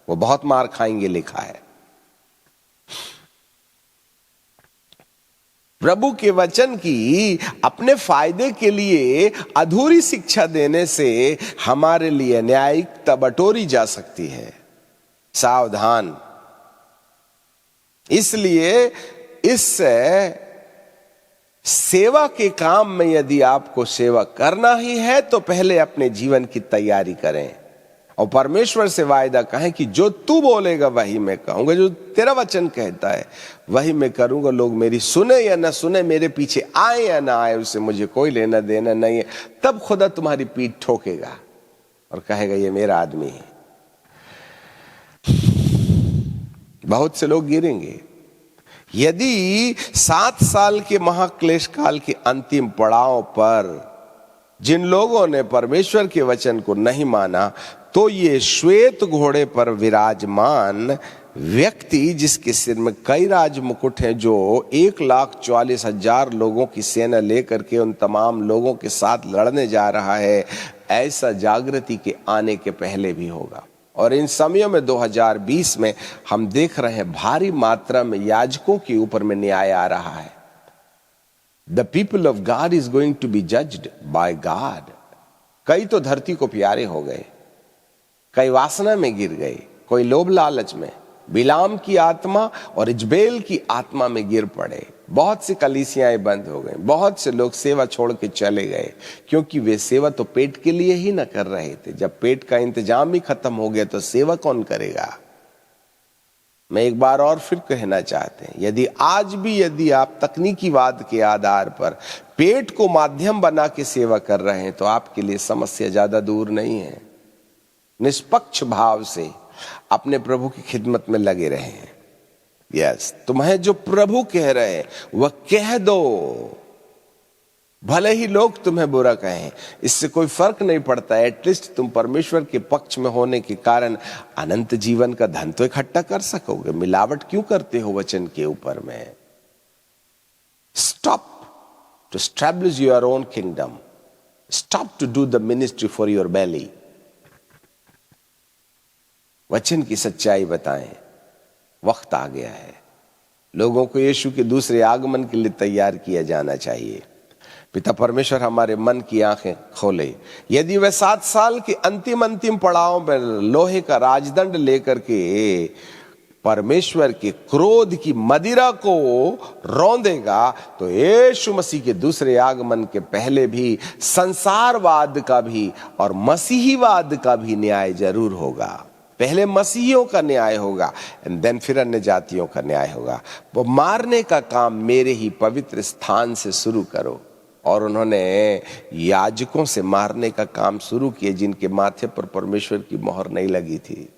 वो बहुत मार खाएंगे, लिखा है। प्रभु के वचन की अपने फायदे के लिए अधूरी शिक्षा देने से हमारे लिए न्यायिकता बटोरी जा सकती है। सावधान। इसलिए इस सेवा के काम में यदि आपको सेवा करना ही है तो पहले अपने जीवन की तैयारी करें और परमेश्वर से वायदा कहें कि जो तू बोलेगा वही मैं कहूंगा, जो तेरा वचन कहता है वही मैं करूंगा। लोग मेरी सुने या ना सुने, मेरे पीछे आए या ना आए, उससे मुझे कोई लेना देना नहीं है। तब खुदा तुम्हारी पीठ ठोकेगा और कहेगा ये मेरा आदमी है। बहुत से लोग गिरेंगे। यदि 7 साल के महाक्लेश काल के अंतिम पड़ाव पर जिन लोगों ने परमेश्वर के वचन को नहीं माना, तो ये श्वेत घोड़े पर विराजमान व्यक्ति जिसके सिर में कई राज मुकुट हैं, जो 1,40,000 लोगों की सेना लेकर के उन तमाम लोगों के साथ लड़ने जा रहा है, ऐसा जागृति के आने के पहले भी होगा। और इन समयों में 2020 में हम देख रहे हैं भारी मात्रा में याजकों के ऊपर में न्याय आ रहा है। The people of God is going to be judged by God। कई तो धरती को प्यारे हो गए, कई वासना में गिर गए, कोई लोभ लालच में, बिलाम की आत्मा और इजबेल की आत्मा में गिर पड़े। बहुत सी कलीसियाएं बंद हो गई, बहुत से लोग सेवा छोड़ के चले गए, क्योंकि वे सेवा तो पेट के लिए ही ना कर रहे थे। जब पेट का इंतजाम ही खत्म हो गया तो सेवा कौन करेगा। मैं एक बार और फिर कहना चाहते हैं, यदि आप तकनीकीवाद के आधार पर पेट को माध्यम बना के सेवा कर रहे हैं तो आपके लिए समस्या ज्यादा दूर नहीं है। निष्पक्ष भाव से अपने प्रभु की खिदमत में लगे रहें। यस, तुम्हें जो प्रभु कह रहे हैं वह कह दो, भले ही लोग तुम्हें बुरा कहें, इससे कोई फर्क नहीं पड़ता। एटलीस्ट तुम परमेश्वर के पक्ष में होने के कारण अनंत जीवन का धन तो इकट्ठा कर सकोगे। मिलावट क्यों करते हो वचन के ऊपर में। Stop to establish your own kingdom, stop to do the ministry for your belly. वचन की सच्चाई बताएं। वक्त आ गया है, लोगों को यीशु के दूसरे आगमन के लिए तैयार किया जाना चाहिए। पिता परमेश्वर हमारे मन की आंखें खोले। यदि वह 7 साल के अंतिम पड़ाव पर लोहे का राजदंड लेकर के परमेश्वर के क्रोध की मदिरा को रौंदेगा, तो यीशु मसीह के दूसरे आगमन के पहले भी संसारवाद का भी और मसीहीवाद का भी न्याय जरूर होगा। पहले मसीहियों का न्याय होगा एंड देन फिर अन्य जातियों का न्याय होगा। वो मारने का काम मेरे ही पवित्र स्थान से शुरू करो। और उन्होंने याजकों से मारने का काम शुरू किए जिनके माथे पर परमेश्वर की मोहर नहीं लगी थी।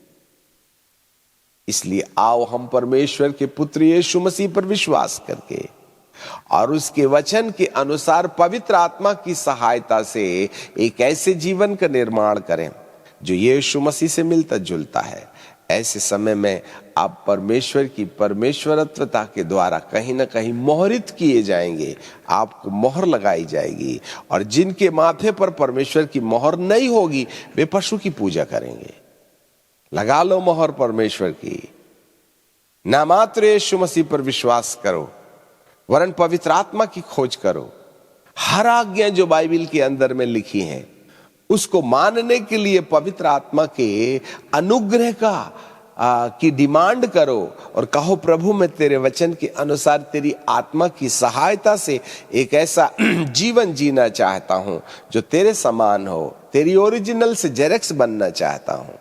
इसलिए आओ हम परमेश्वर के पुत्र यीशु मसीह पर विश्वास करके और उसके वचन के अनुसार पवित्र आत्मा की सहायता से एक ऐसे जीवन का निर्माण करें जो यीशु मसीह से मिलता जुलता है। ऐसे समय में आप परमेश्वर की परमेश्वरत्वता के द्वारा कहीं ना कहीं मोहरित किए जाएंगे, आपको मोहर लगाई जाएगी। और जिनके माथे पर परमेश्वर की मोहर नहीं होगी वे पशु की पूजा करेंगे। लगा लो मोहर परमेश्वर की। ना मात्र यीशु मसीह पर विश्वास करो, वरन पवित्र आत्मा की खोज करो। हर आज्ञा जो बाइबल के अंदर में लिखी है उसको मानने के लिए पवित्र आत्मा के अनुग्रह की डिमांड करो और कहो, प्रभु मैं तेरे वचन के अनुसार तेरी आत्मा की सहायता से एक ऐसा जीवन जीना चाहता हूं जो तेरे समान हो, तेरी ओरिजिनल से जेरेक्स बनना चाहता हूं।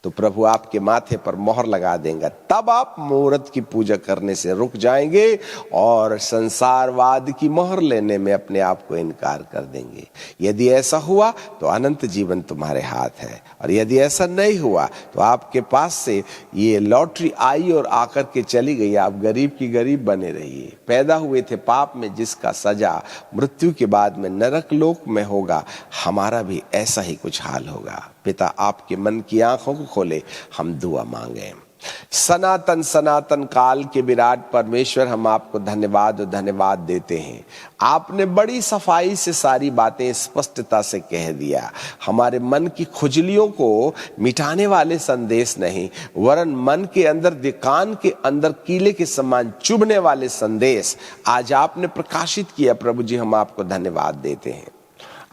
तो प्रभु आपके माथे पर मोहर लगा देंगे। तब आप मूर्त की पूजा करने से रुक जाएंगे और संसारवाद की मोहर लेने में अपने आप को इनकार कर देंगे। यदि ऐसा हुआ तो अनंत जीवन तुम्हारे हाथ है, और यदि ऐसा नहीं हुआ तो आपके पास से ये लॉटरी आई और आकर के चली गई। आप गरीब की गरीब बने रहिए। पैदा हुए थे पाप में, जिसका सजा मृत्यु के बाद में नरक लोक में होगा, हमारा भी ऐसा ही कुछ हाल होगा। पिता आपके मन की आंखों को खोले, हम दुआ मांगे। सनातन सनातन काल के विराट परमेश्वर, हम आपको धन्यवाद और धन्यवाद देते हैं। आपने बड़ी सफाई से सारी बातें स्पष्टता से कह दिया। हमारे मन की खुजलियों को मिटाने वाले संदेश नहीं, वरन मन के अंदर, कान के अंदर कीले के समान चुभने वाले संदेश आज आपने प्रकाशित किया। प्रभु जी, हम आपको धन्यवाद देते हैं,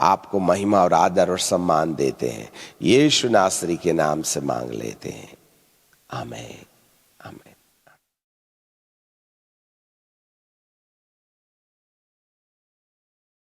आपको महिमा और आदर और सम्मान देते हैं। यीशु नासरी के नाम से मांग लेते हैं, आमीन, आमीन।